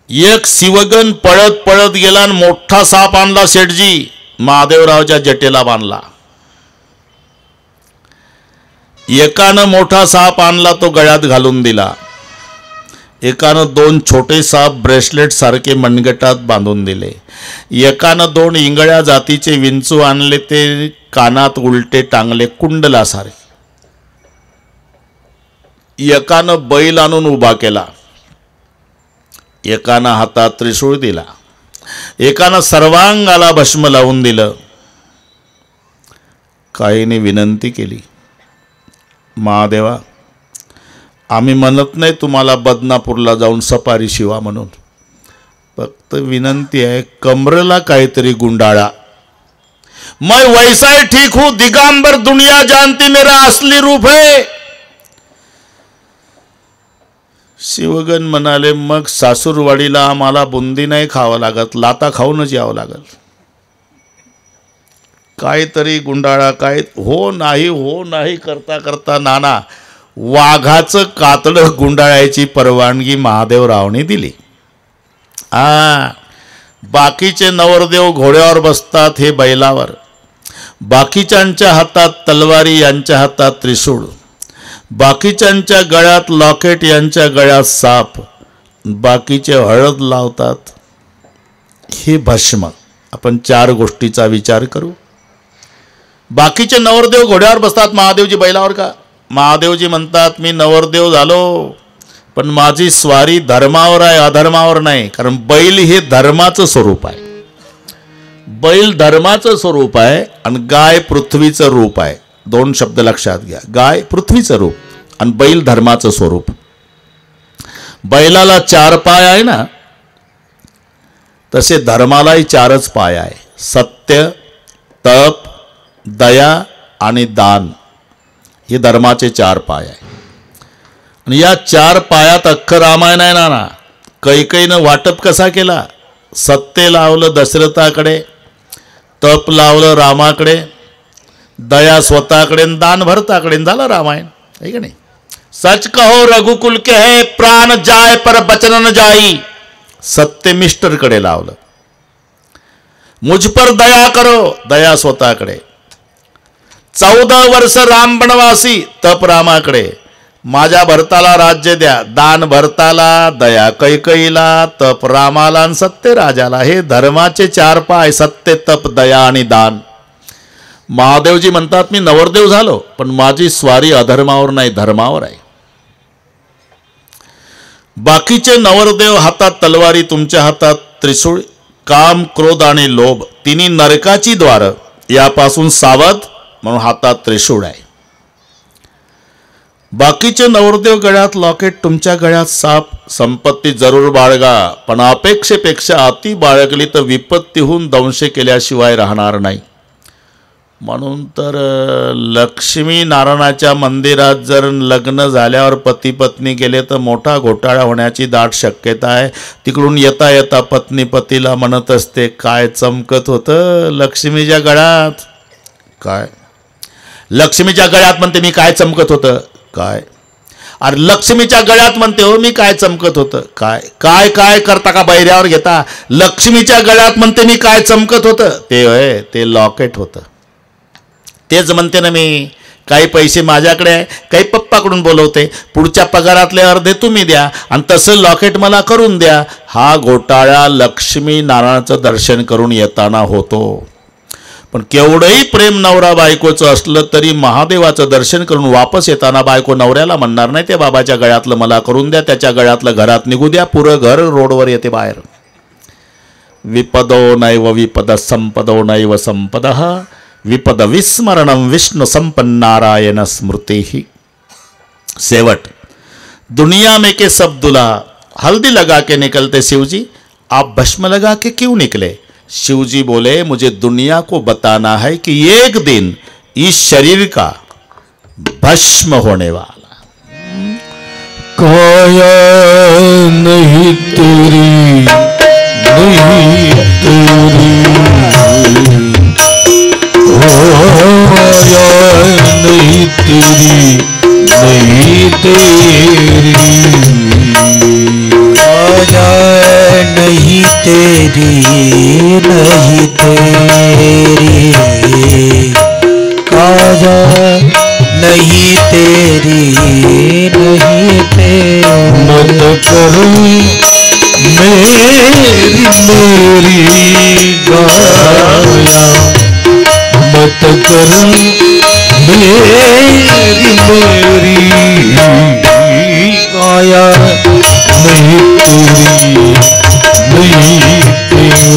एक शिवगण पळत पळत गेला आणि मोठा साप आणला. शेठजी महादेवरावच्या जटेला बांधला. एकानं मोठा साप आणला, तो गळ्यात घालून दिला. एकानं दोन छोटे साप ब्रेसलेट सारखे मनगटात बांधून दिले. एकानं दोन इंगळ्या जातीचे विंचू आणले, ते कानात उलटे टांगले कुंडलासारखे. एकानं बैल आणून उभा केला. एकानं हातात त्रिशूळ दिला. एकानं सर्वांगाला भस्म लावून दिलं. काहीने विनंती केली, महादेवा, आम्ही म्हणत नाही तुम्हाला बदनापूरला जाऊन सफारी शिवा म्हणून, फक्त विनंती आहे, कमरेला काहीतरी गुंडाळा. मैं वैसा ही ठीक हूं, दिगंबर दुनिया जानती मेरा असली रूप है. शिवगण म्हणाले, मग सासूरवाडीला आम्हाला बुंदी नाही खावं लागत, लाता खाऊनच यावं लागल. काहीतरी गुंडाळा. काय हो नाही करता करता नाना वाघाचं कातडं गुंडाळायची परवानगी महादेवरावने दिली. बाकीचे नवरदेव घोड्यावर बसतात, हे बैलावर. बाकीच्यांच्या हातात तलवारी, यांच्या हातात त्रिशूळ. बाकीच्यांच्या गळ्यात लॉकेट, यांच्या गळ्यात साप. बाकीचे हळद लावतात, हे भस्म. आपण चार गोष्टीचा विचार करू. बाकीचे नवरदेव घोड्यावर बसतात, महादेवजी बैलावर का? महादेवजी म्हणतात, मी नवरदेव झालो, पण माझी स्वारी धर्मावर आहे, अधर्मावर नाही. कारण बैल हे धर्माचं स्वरूप आहे. बैल धर्माचं स्वरूप आहे आणि गाय पृथ्वीचं रूप आहे. दोन शब्द लक्षात घ्या. गाय पृथ्वीचं रूप आणि बैल धर्माचं स्वरूप. बैलाला चार पाय आहे ना, तसे धर्मालाही चारच पाय आहे. सत्य, तप, दया आणि दान, हे धर्माचे चार पाय आहे. आणि या चार पायात अख्खं रामायण आहे ना. कैकेयीनं वाटप कसा केला? सत्य लावलं दशरथाकडे, तप लावलं रामाकडे, दया स्वतःकडे, दान भरताकडे, झालं रामायण, आहे का नाही? सच कहो रघुकुल के है, प्राण जाय पर बचन न जाई. सत्य मिस्टरकडे लावलं. मुझ पर दया करो, दया स्वतःकडे. 14 वर्ष राम बनवासी, तप रामाकडे. माझ्या भरताला राज्य द्या, दान भरताला, दया कैकेयीला, तप रामाला आणि सत्य राजाला. हे धर्माचे चार पाय, सत्य, तप, दया आणि दान. महादेवजी म्हणतात, मी नवरदेव झालो, पण माझी स्वारी अधर्मावर नाही, धर्मावर आहे. बाकीचे नवरदेव हातात तलवारी, तुमच्या हातात त्रिशूळ. काम, क्रोध आणि लोभ तिन्ही नरकाची द्वार, यापासून सावध म्हणून हातात त्रिशूळ आहे. बाकीचे नवरदेव गळ्यात लॉकेट, तुमच्या गळ्यात साप. संपत्ती जरूर बाळगा, पण अपेक्षेपेक्षा अति बाळगली तर विपत्तीहून दंश केल्याशिवाय राहणार नाही. म्हणून तर लक्ष्मी नारायणाच्या मंदिरात जर लग्न झाल्यावर पती पत्नी गेले तर मोठा घोटाळा होण्याची दाट शक्यता आहे. तिकडून येता येता पत्नी पतीला म्हणत असते, काय चमकत होतं लक्ष्मीच्या गळ्यात? काय लक्ष्मीच्या गळ्यात म्हणते, मी काय चमकत होतं? काय अरे लक्ष्मीच्या गळ्यात म्हणते हो मी काय चमकत होतं. काय काय काय करता का बैऱ्यावर घेता. लक्ष्मीच्या गळ्यात म्हणते मी काय चमकत होतं. ते लॉकेट होतं. तेच म्हणते ना मी. काही पैसे माझ्याकडे आहे, काही पप्पाकडून बोलवते, पुढच्या पगारातले अर्धे तुम्ही द्या आणि तसं लॉकेट मला करून द्या. हा घोटाळा लक्ष्मी नारायणाचं दर्शन करून येताना होतो. पण केवढंही प्रेम नवरा बायकोचं असलं तरी महादेवाचं दर्शन करून वापस येताना बायको नवऱ्याला म्हणणार नाही ते बाबाच्या गळ्यातलं मला करून द्या, त्याच्या गळ्यातलं घरात निघू द्या. पुरं घर रोडवर येते बाहेर. विपदो नैव विपद संपदो नैव संपदः विपद विस्मरणम विष्णु संपन्नारायण स्मृति. सेवट दुनिया में के सब दुल्हा हल्दी लगा के निकलते शिवजी, आप भस्म लगा के क्यों निकले. शिवजी बोले मुझे दुनिया को बताना है कि एक दिन इस शरीर का भस्म होने वाला. काया नहीं तेरी नहीं तेरी काया नहीं तेरी नहीं तेरी काया नहीं तेरी नहीं तेरी काया नहीं तेरी नहीं तेरी मत करो मेरी मेरी काया मत करो मेरी मेरी काया नहीं तेरी नहीं तेरी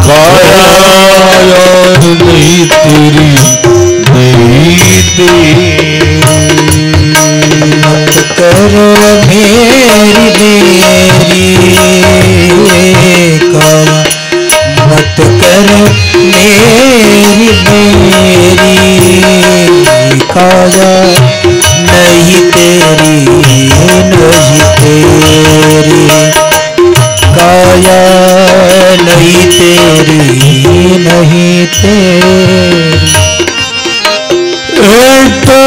काया नहीं तेरी नहीं तेरी मत करो मेरी मेरी काया मत करो मेरी मेरी काया नहीं तेरी नहीं तेरी काया नहीं तेरी नहीं तेरी. एक तो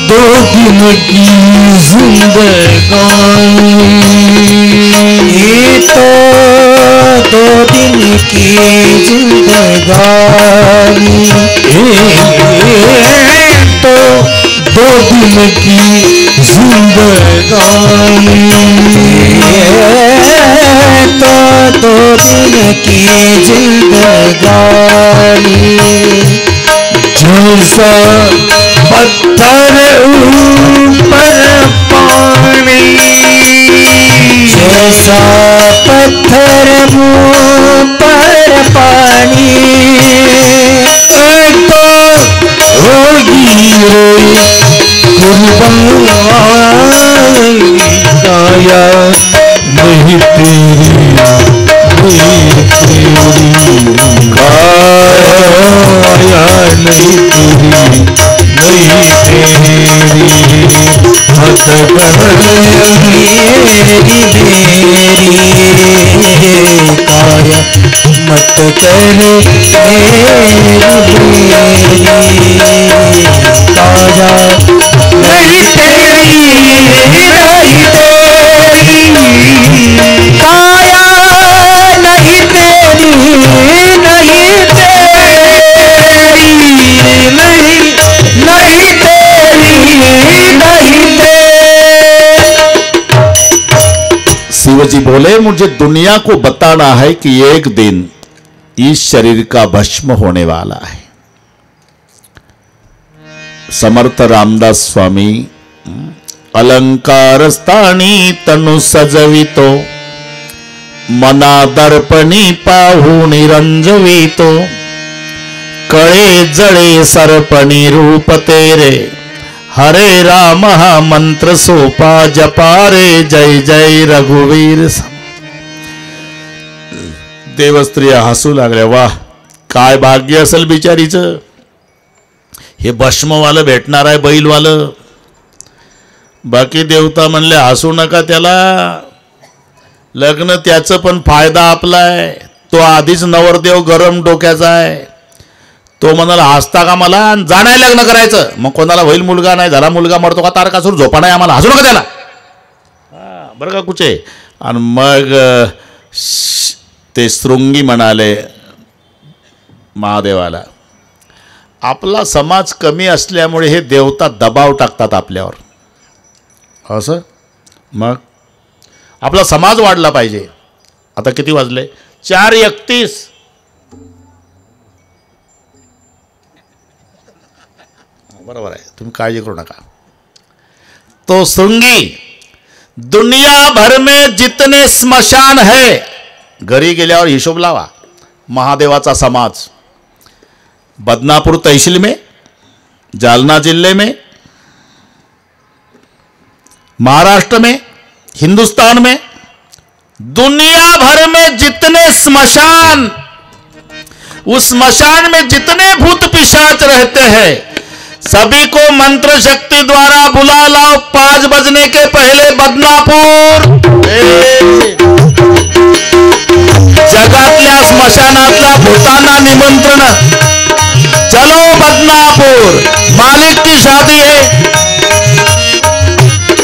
2 दिन की जिंदगानी ये तो 2 दिन की जिंदगानी तो 2 दिन की जिंदगानी तो 2 दिन की जिंदगानी जैसा पत्थर ऊपर पानी जैसा पत्थर मुँह पर पानी तो होगी रे कुर्बानी काया नहीं तेरी नहीं तेरी काया नहीं तेरी नहीं तेरी मत कर मेरी काया मत कर मेरी काया नहीं तेरी नहीं तेरी काया नहीं तेरी नहीं तेरी नहीं नहीं तेरी नहीं तेरी. शिवजी बोले मुझे दुनिया को बताना है कि एक दिन इस शरीर का भस्म होने वाला है. समर्थ रामदास स्वामी अलंकार स्थानी तनु सजवितो मना दर्पणी पाहू निरंजवितो कळे जळे सर्पणी रूप तेरे हरे राम हा मंत्र सोपा जपा रे जय जय रघुवीर. देवस्त्रिया हसू लागल्या. वाह काय भाग्य असेल बिचारीचं. हे भस्मवालं भेटणार आहे बैलवालं. बाकी देवता म्हणले हसू नका त्याला, लग्न त्याचं पण फायदा आपला आहे. तो आधीच नवरदेव गरम डोक्याचा आहे. तो म्हणाला हसता का मला आणि जाणार लग्न करायचं. मग कोणाला होईल मुलगा नाही झाला, मुलगा मरतो का तारकासूर झोपा नाही आम्हाला, हसू नका त्याला. बरं का कुचे. आणि मग ते शृंगी म्हणाले महादेवाला, आपला समाज कमी असल्यामुळे हे देवता दबाव टाकतात आपल्यावर. असं मग आपला समाज वाढला पाहिजे. आता किती वाजले? 4:31. बरोबर आहे, तुम्ही काळजी करू नका. तो शृंगी, दुनिया भर में जितने स्मशान है, घरी गेल्यावर हिशोब लावा. महादेवाचा समाज बदनापूर तहसील में, जालना जिले में, महाराष्ट्र में, हिंदुस्तान में, दुनिया भर में जितने स्मशान, उस स्मशान में जितने भूत पिशाच रहते हैं, सभी को मंत्र शक्ति द्वारा बुला लाओ 5 बजने के पहले बदनापूर. जगातल्या स्मशानातल्या भूतांना निमंत्रण. चलो बदनापूर, मालिक की शादी है.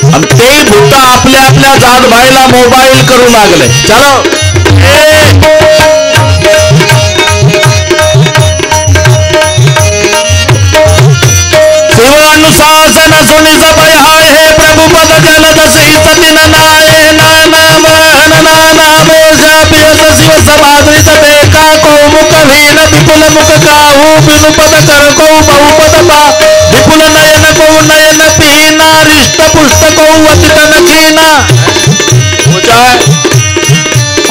आणि ते भूत आपल्या आपल्या जात भाईला मोबाईल करू लागले. चलो शिवानुशासन सुनी सब हाय हे प्रभु पद जलद सही सती नाये नामो जापियत शिव समादृत देखा को मुख भीन विपुल मुख काहू बिनु पद कर को बहुपद पा विपुल नयन को नयन पीना रिष्ट पुष्ट को अतित नखीना.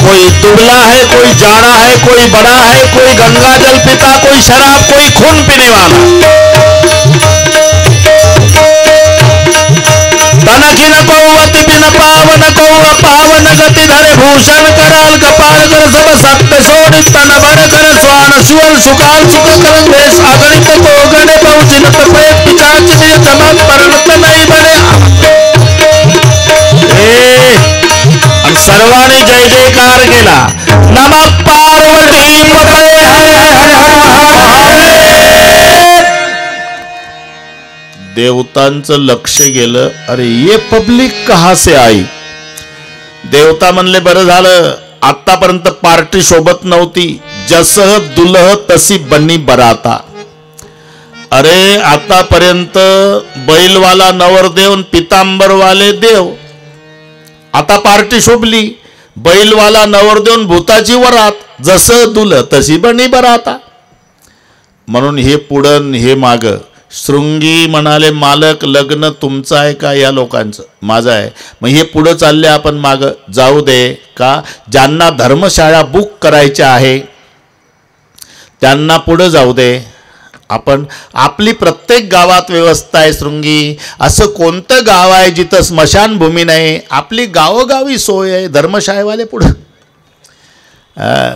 कोई दुबला है, कोई जाड़ा है, कोई बड़ा है, कोई गंगा जल पीता, कोई शराब, कोई खून पीने वाला. तनखिन को अति बिन पावन को अपावन गति धरे भूषण कराल कपाल कर सब सत्य सोनि तन भर कर स्वान सुअल सुकाल सुख करन देश अगणित को गणे बहुचिन प्रेत पिचाच निज चमक परिणत नहीं बने. सर्वांनी जय जयकार केला. नमः पार्वती पते हर देवतांचं लक्ष गेलं. अरे ये पब्लिक कहाँ से आई. देवता म्हणले बरं झालं, आतापर्यंत पार्टी सोबत नव्हती. जसं दुलह तशी बनी बराता. अरे आतापर्यंत बैलवाला नवरदेव, पितांबरवाले देव. आता पार्टी शोभली, बैलवाला नवरदेव, भूताची वरात. जसं दुलह तशी बनी बराता. म्हणून हे पुढं हे माग. शृंगी म्हणाले मालक लग्न तुमचं आहे का या लोकांचं? माझं आहे. मग हे पुढं चालले, आपण माग जाऊ दे का? ज्यांना धर्मशाळा बुक करायच्या आहे त्यांना पुढं जाऊ दे. आपण आपली प्रत्येक गावात व्यवस्था आहे. शृंगी असं कोणतं गाव आहे जिथं स्मशानभूमी नाही? आपली गावोगावी सोय आहे. धर्मशाळेवाले पुढं.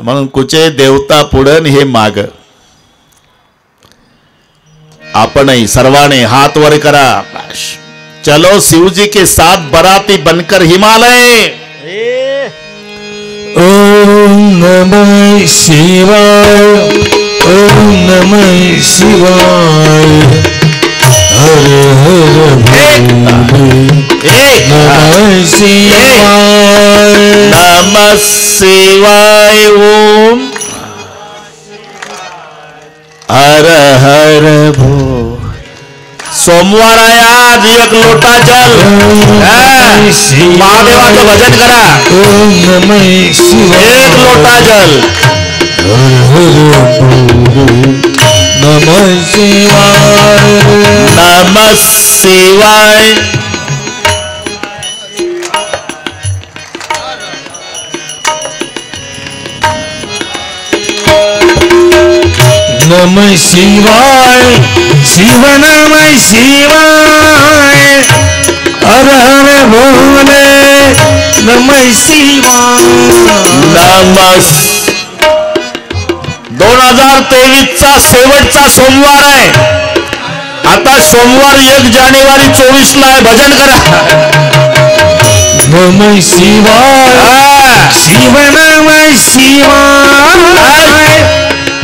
म्हणून कुचे देवता पुढं हे माग. आपणही सर्वाने हाथ वर करा. चलो शिवजी के साथ बराती बनकर हिमालय. ओम नमः शिवाय, ओम नमः शिवाय, हर हर नमः शिवाय, नमः शिवाय. ओम हर हर भो. सोमवार आहे आज. एक लोटा जल. महादेवाचं भजन करा. ओम नमः शिवाय, एक लोटा जल. नमः शिवाय, नमः शिवाय. नमः शिवाय, शिव नमः शिवाय, हर हर भोले नमः शिवाय. नमः. 2023चा शेवटचा सोमवार आहे. आता सोमवार 1 जानेवारी 24 ला भजन करा. नमः शिवाय, शिव नमः शिवाय,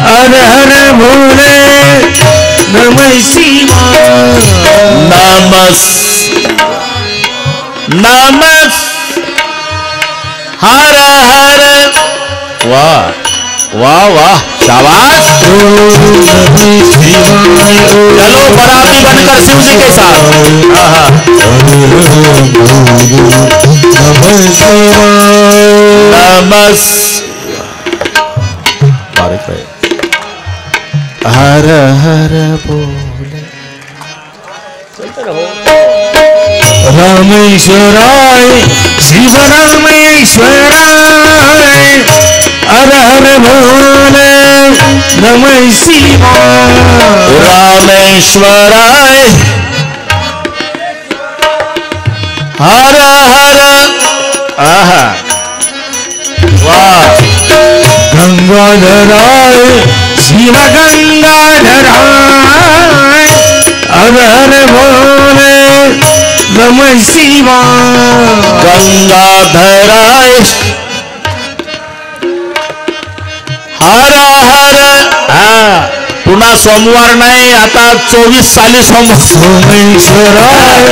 हर हर भोले नमः शिवाय नमस् नमस् हर हर वाह वाह वाह शाबाश। चलो बराती बनकर शिव जी के साथ। नमस् हर हर बोले रामेश्वराय शिव रामेश्वराय हर हर भोले नमः शिवाय रामेश्वराय हर हर आहा वाह। गंगाधराय शिव गंगाधराय हर हर भोले नमः शिवाय गंगाधराय हर हर पुन्हा सोमवार नाही, आता 24 साली सोमवार। सोमेश्वराय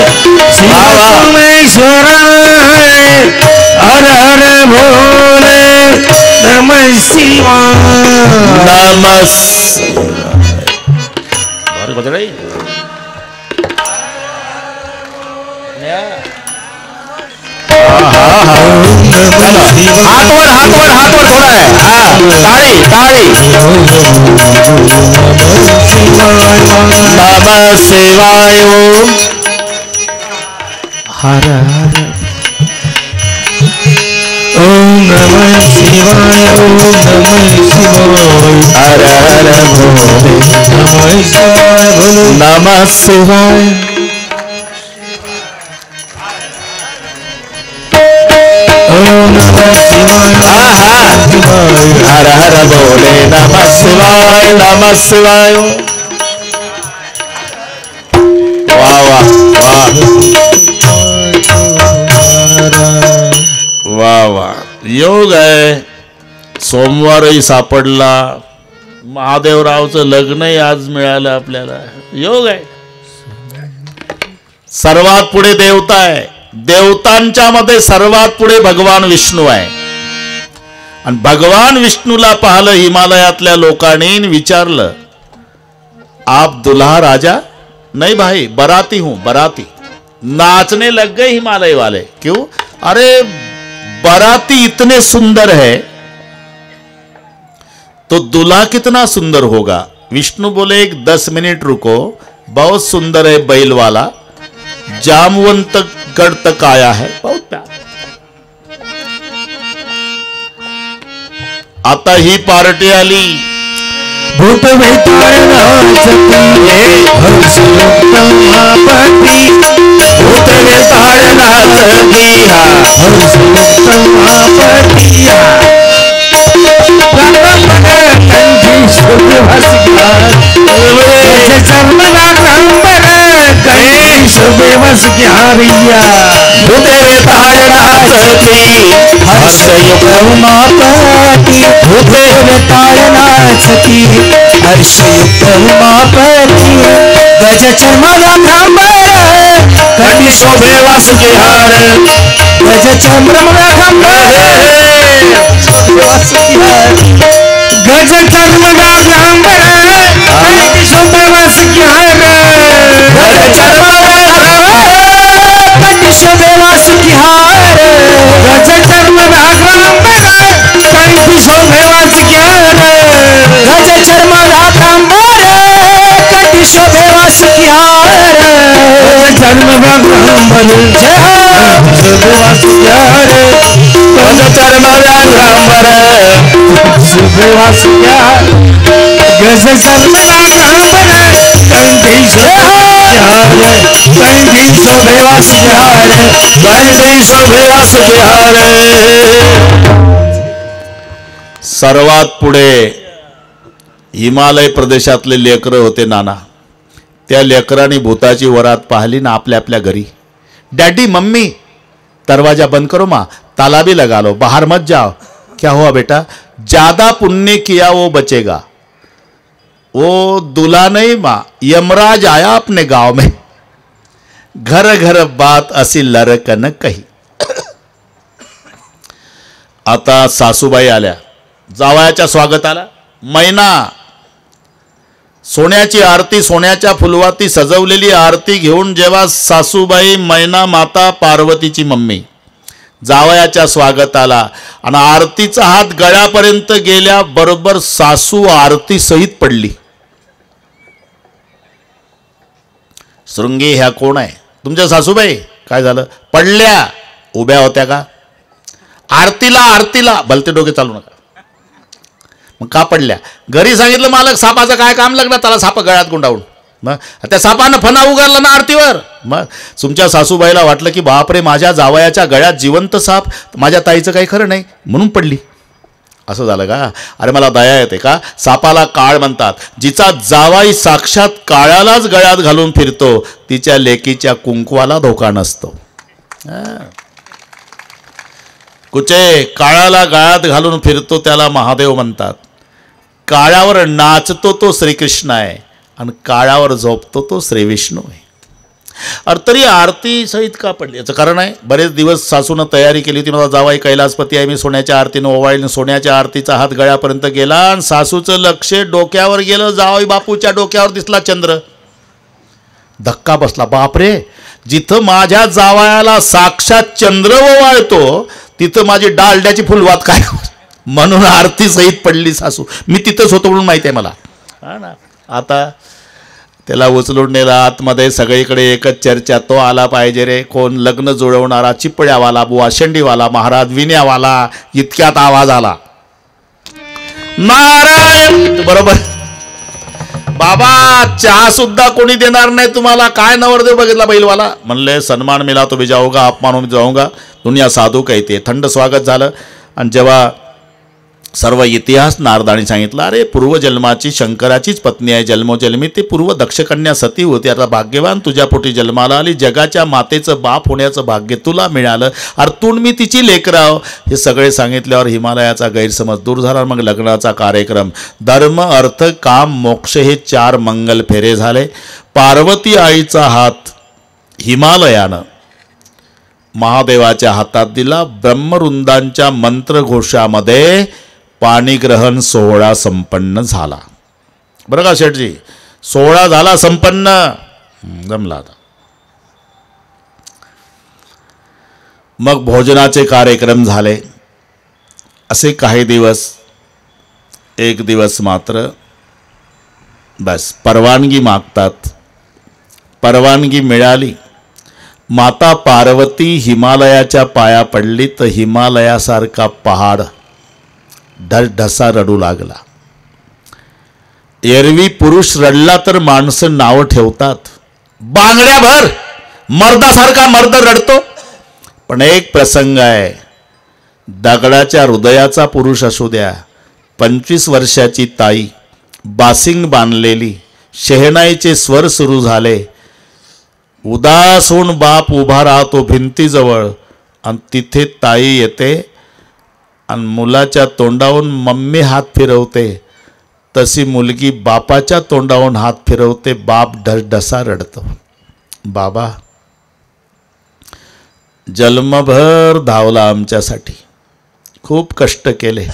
शिव सोमेश्वराय हर हर भोले नमः शिवाय नमस् हाथ वर थोड़ा है। हाँ ताड़ी ताड़ी। नमः शिवाय ओम हर हर ओम नमः शिवाय ओम नमः शिवाय हर हर भोले नमः शिवाय भोले नमः शिवाय ओम नमः शिवाय हर हर भोले नमः शिवाय वाह वाह वाह वाह वाह। योग आहे, सोमवारही सापडला, महादेवरावचं लग्नही आज मिळालं आपल्याला। योग आहे। सर्वात पुढे देवता आहे, देवतांच्या मध्ये सर्वात पुढे भगवान विष्णू आहे। आणि भगवान विष्णूला पाहिलं हिमालयातल्या लोकांनी, विचारलं आप दुल्हा राजा? नहीं भाई बराती हूं, बराती। नाचने लग गए हिमालय वाले। क्यों? अरे बराती इतने सुंदर है तो दूल्हा कितना सुंदर होगा। विष्णु बोले एक 10 मिनट रुको, बहुत सुंदर है बैल वाला, जामवंत गढ़ तक आया है, बहुत प्यार। आता ही पार्टी आली, भूत वेताळनाचती हर्षयुक्तमापती भूत वेताळनाचती हर्षयुक्तमापती कंठी शुभ भस्या चर्मना कंबर कंठी शुभ भस्या भूत वेताळनाचती हर्षयुक्तमापती भूत वेताळनाचती हर्षयुक्तमापती गज चर्मना कंबर कंठी शोभे वासुकी हार गज चर्मना कंबर गज चर्मना कंबर कंठी शोभे वासुकी हार गज चर्मना कंठी शोभे वासुकी हार गज चर्मना कंबर कंठी शोभे वासुकी हार गज चर्मना कंबर कंठी शोभे वासुकी हार चर्मना कंबर जय शोभे वासुकी हार गज चर्मना कंबर शोभे वासुकी हार गज चर्मना कंबर कंठी शोभे वासुकी हार कंठी शोभे वासुकी हार। सर्वात पुढे हिमालय प्रदेशातले लेकरं होते नाना। त्या लेकरांनी भूताची वरात पाहिली ना आपल्या आपल्या घरी। डैडी मम्मी दरवाजा बंद करो, माँ ताला भी लगा लो, बाहर मत जाओ। क्या हुआ बेटा? ज्यादा पुण्य किया वो बचेगा, ओ दूल्हा नहीं माँ, यमराज आया अपने गांव में, घर घर बात असी लरकन कही. आता सासूबाई आल्या, जावयाच्या स्वागताला. मैना सोन्याची आरती, सोन्याच्या फुलवाती सजवलेली आरती घेऊन जेव्हा सासूबाई मैना माता पार्वतीची मम्मी जावयाच्या स्वागताला आणि आरतीचा हात गळ्यापर्यंत गेल्या बरोबर सासू आरती सहित पडली. शृंगी ह्या कोण आहे? तुमच्या सासूबाई. काय झालं? पडल्या. उभ्या होत्या का? आरतीला आरतीला भलते डोके चालू नका. मग का पडल्या? घरी सांगितलं मालक सापाचं काय काम लागलं, त्याला साप गळ्यात गुंडावून. मग त्या सापानं फणा उगारला ना आरतीवर. मग तुमच्या सासूबाईला वाटलं की बापरे, माझ्या जावयाच्या गळ्यात जिवंत साप, माझ्या ताईचं काही खरं नाही, म्हणून पडली. असं झालं का? अरे मला दया येते का? सापाला काळ म्हणतात. जिचा जावाई साक्षात काळालाच गळ्यात घालून फिरतो तिच्या लेकीच्या कुंकवाला धोका नसतो. कुचे काळाला गळ्यात घालून फिरतो त्याला महादेव म्हणतात. काळावर नाचतो तो श्रीकृष्ण आहे आणि काळावर झोपतो तो श्रीविष्णू आहे. अरे तरी आरती सहित का पडली? याचं कारण आहे, बरेच दिवस सासूनं तयारी केली होती. मला जावाई कैलासपती आहे, मी सोन्याच्या आरतीनं ओवाळीनं. सोन्याच्या आरतीचा हात गळ्यापर्यंत गेला आणि सासूचं लक्ष डोक्यावर गेलं. जावाई बापूच्या डोक्यावर दिसला चंद्र. धक्का बसला. बापरे, जिथं माझ्या जावयाला साक्षात चंद्र ओवाळतो तिथं माझी डालड्याची फुलवात काय? म्हणून आरती सहित पडली सासू. मी तिथंच होतो म्हणून माहिती आहे मला. हा ना. आता त्याला उचलून नेला आतमध्ये. सगळीकडे एकच चर्चा, तो आला पाहिजे रे. कोण? लग्न जुळवणारा, चिपळ्यावाला, बुवा शेंडीवाला, महाराज विण्यावाला. इतक्यात आवाज आला, नारायण. बरोबर बाबा, चहा सुद्धा कोणी देणार नाही तुम्हाला. काय नवरदेव बघितला बैलवाला. म्हणले सन्मान मिला तो भी जाऊगा, अपमान हो जाऊंगा, दुनिया साधू कहते. थंड स्वागत झालं. आणि जेव्हा सर्व इतिहास नारदानी सांगितला, अरे पूर्वजन्माची शंकराचीच पत्नी आहे, जन्मोजन्मी ती पूर्व दक्षकन्या सती होती. आता भाग्यवान तुझ्या पोटी जन्माला आली, जगाच्या मातेचं बाप होण्याचं भाग्य तुला मिळालं. अर्थून मी तिची लेकराव. हे सगळे सांगितल्यावर हिमालयाचा गैरसमज दूर झाला. मग लग्नाचा कार्यक्रम. धर्म अर्थ काम मोक्ष हे 4 मंगल फेरे झाले. पार्वती आईचा हात हिमालयानं महादेवाच्या हातात दिला. ब्रह्मरुंदांच्या मंत्रघोषामध्ये पाणीग्रहण सोहळा संपन्न झाला. बरं का शेठजी? सोहळा झाला संपन्न. जमला आता. मग भोजनाचे कार्यक्रम झाले. असे काही दिवस, एक दिवस मात्र बस परवानगी मागतात. परवानगी मिळाली. माता पार्वती हिमालयाच्या पाया पडली तर हिमालयासारखा पहाड ढसा रडू लागला. एरवी पुरुष रडला तर माणसं नावं ठेवतात, बांगड्याभर मर्दासारखा मर्द रडतो. पण एक प्रसंग आहे, दगडाच्या हृदयाचा पुरुष असू द्या, 25 वर्षाची ताई, बासिंग बांधलेली, शहनाईचे स्वर सुरू झाले. उदास होऊन बाप उभा राहतो भिंतीजवळ आणि तिथे ताई येते आणि मुलाच्या तोंडावरून मम्मी हात फिरवते. तशी मुलगी बापाच्या तोंडावरून हात फिरवते. बाप ढसा रडतो. बाबा जन्मभर धावला आमच्यासाठी, खूप कष्ट केले,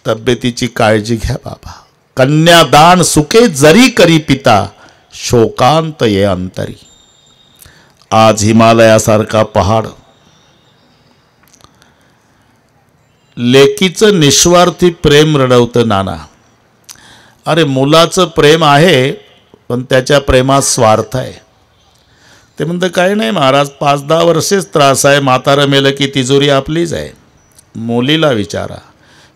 तब्येतीची काळजी घ्या बाबा. कन्यादान सुखे जरी करी पिता, शोकांत ये अंतरी. आज हिमालयासारखा पहाड लेकीचं निस्वार्थी प्रेम रडवतं नाना. अरे मुलाचं प्रेम आहे पण त्याच्या प्रेमात स्वार्थ आहे. ते म्हणतं काही नाही महाराज, 5-10 वर्षेच त्रास आहे, म्हातारं मेलं की तिजोरी आपलीच आहे. मुलीला विचारा,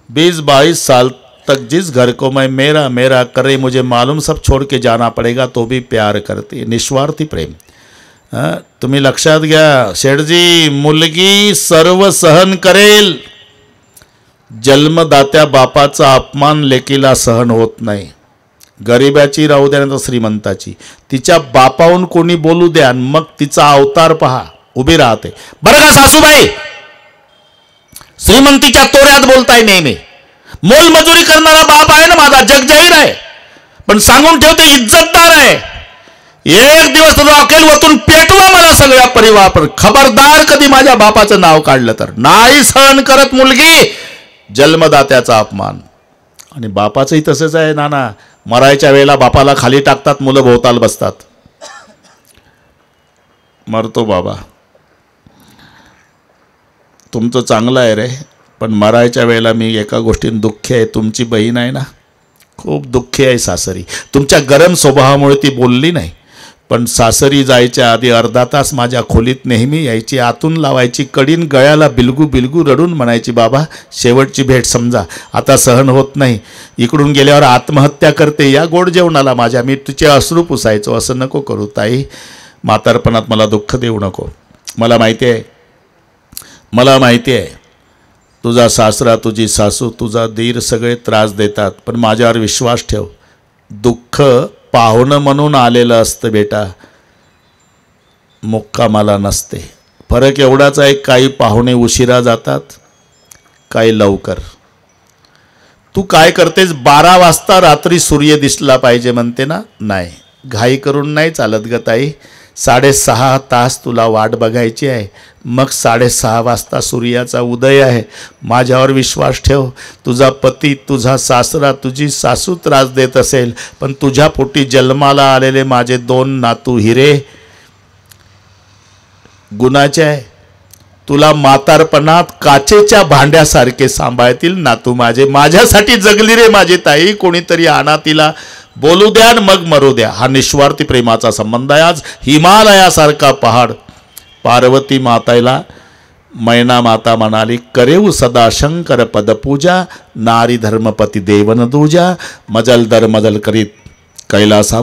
20-22 साल तक जिस घर को मैं मेरा मेरा करे, मुझे मालूम सब छोड़ के जाना पड़ेगा, तो भी प्यार करते. निस्वार्थी प्रेम. तुम्ही लक्षात घ्या शेठजी, मुलगी सर्व सहन करेल. जन्मदात्या बापाचा अपमान लेकीला सहन होत नाही. गरिबाची राहू द्या नाही श्रीमंताची, तिच्या बापाहून कोणी बोलू द्या, मग तिचा अवतार पहा, उभी राहते. बरं का सासूबाई, श्रीमंतीच्या तोऱ्यात बोलताय नेहमी. मोलमजुरी करणारा बाप आहे ना माझा, जगजाहीर आहे, पण सांगून ठेवते इज्जतदार आहे. एक दिवस रॉकेल वतून पेटवा मला सगळ्या परिवार, पण खबरदार कधी माझ्या बापाचं नाव काढलं तर नाही सहन करत मुलगी जन्मदात्याचा अपमान. आणि बापाचंही तसंच आहे नाना, मरायच्या वेळेला बापाला खाली टाकतात, मुलं भोवताल बसतात. मरतो बाबा, तुमचं चांगलं आहे रे, पण मरायच्या वेळेला मी एका गोष्टीत दुःखी आहे. तुमची बहीण आहे ना, खूप दुःखी आहे सासरी. तुमच्या गरम स्वभावामुळे ती बोलली नाही, पण सासरी जायच्या आधी अर्धा तास माझ्या खोलीत नेहमी यायची, आतून लावायची कडीन, गळ्याला बिलगू बिलगू रडून म्हणायची, बाबा शेवटची भेट समजा, आता सहन होत नाही, इकडून गेल्यावर आत्महत्या करते, या गोड जेवणाला माझ्या, मी तुझे अश्रू पुसायचो, असं नको करू ताई, म्हातारपणात मला दुःख देऊ नको. मला माहिती आहे तुझा सासरा, तुझी सासू, तुझा दीर सगळे त्रास देतात, पण माझ्यावर विश्वास ठेव, दुःख पाहुणं म्हणून आलेलं असतं बेटा, मुक्कामाला नसते. फरक एवढाच आहे, काही पाहुणे उशिरा जातात, काही लवकर. तू काय करतेस, 12 वाजता रात्री सूर्य दिसला पाहिजे म्हणते ना, नाही, घाई करून नाही चालत ग ताई. 6.5 तास तुला वाट बघायची आहे, मग 6.5 वाजता सूर्याचा उदय आहे. माझ्यावर विश्वास ठेव. तुझा पती, तुझा सासरा, तुझी सासू त्रास देत असेल, पण तुझ्या पोटी जन्माला आलेले माझे 2 नातू हिरे गुणाचे आहे. तुला म्हातारपणात काचेच्या भांड्यासारखे सांभाळतील नातू माझे. माझ्यासाठी जगली रे माझी ताई, कोणीतरी आणा तिला, बोलू द्या मग मरू द्या. हा निस्वार्थी प्रेमाचा संबंध आहे. आज हिमालयासारखा पहाड, पार्वती माताला मैना माता म्हणाली, करेऊ सदा शंकर पदपूजा, नारी धर्मपती देवन दूजा, मजल दर मजल करीत कैलासा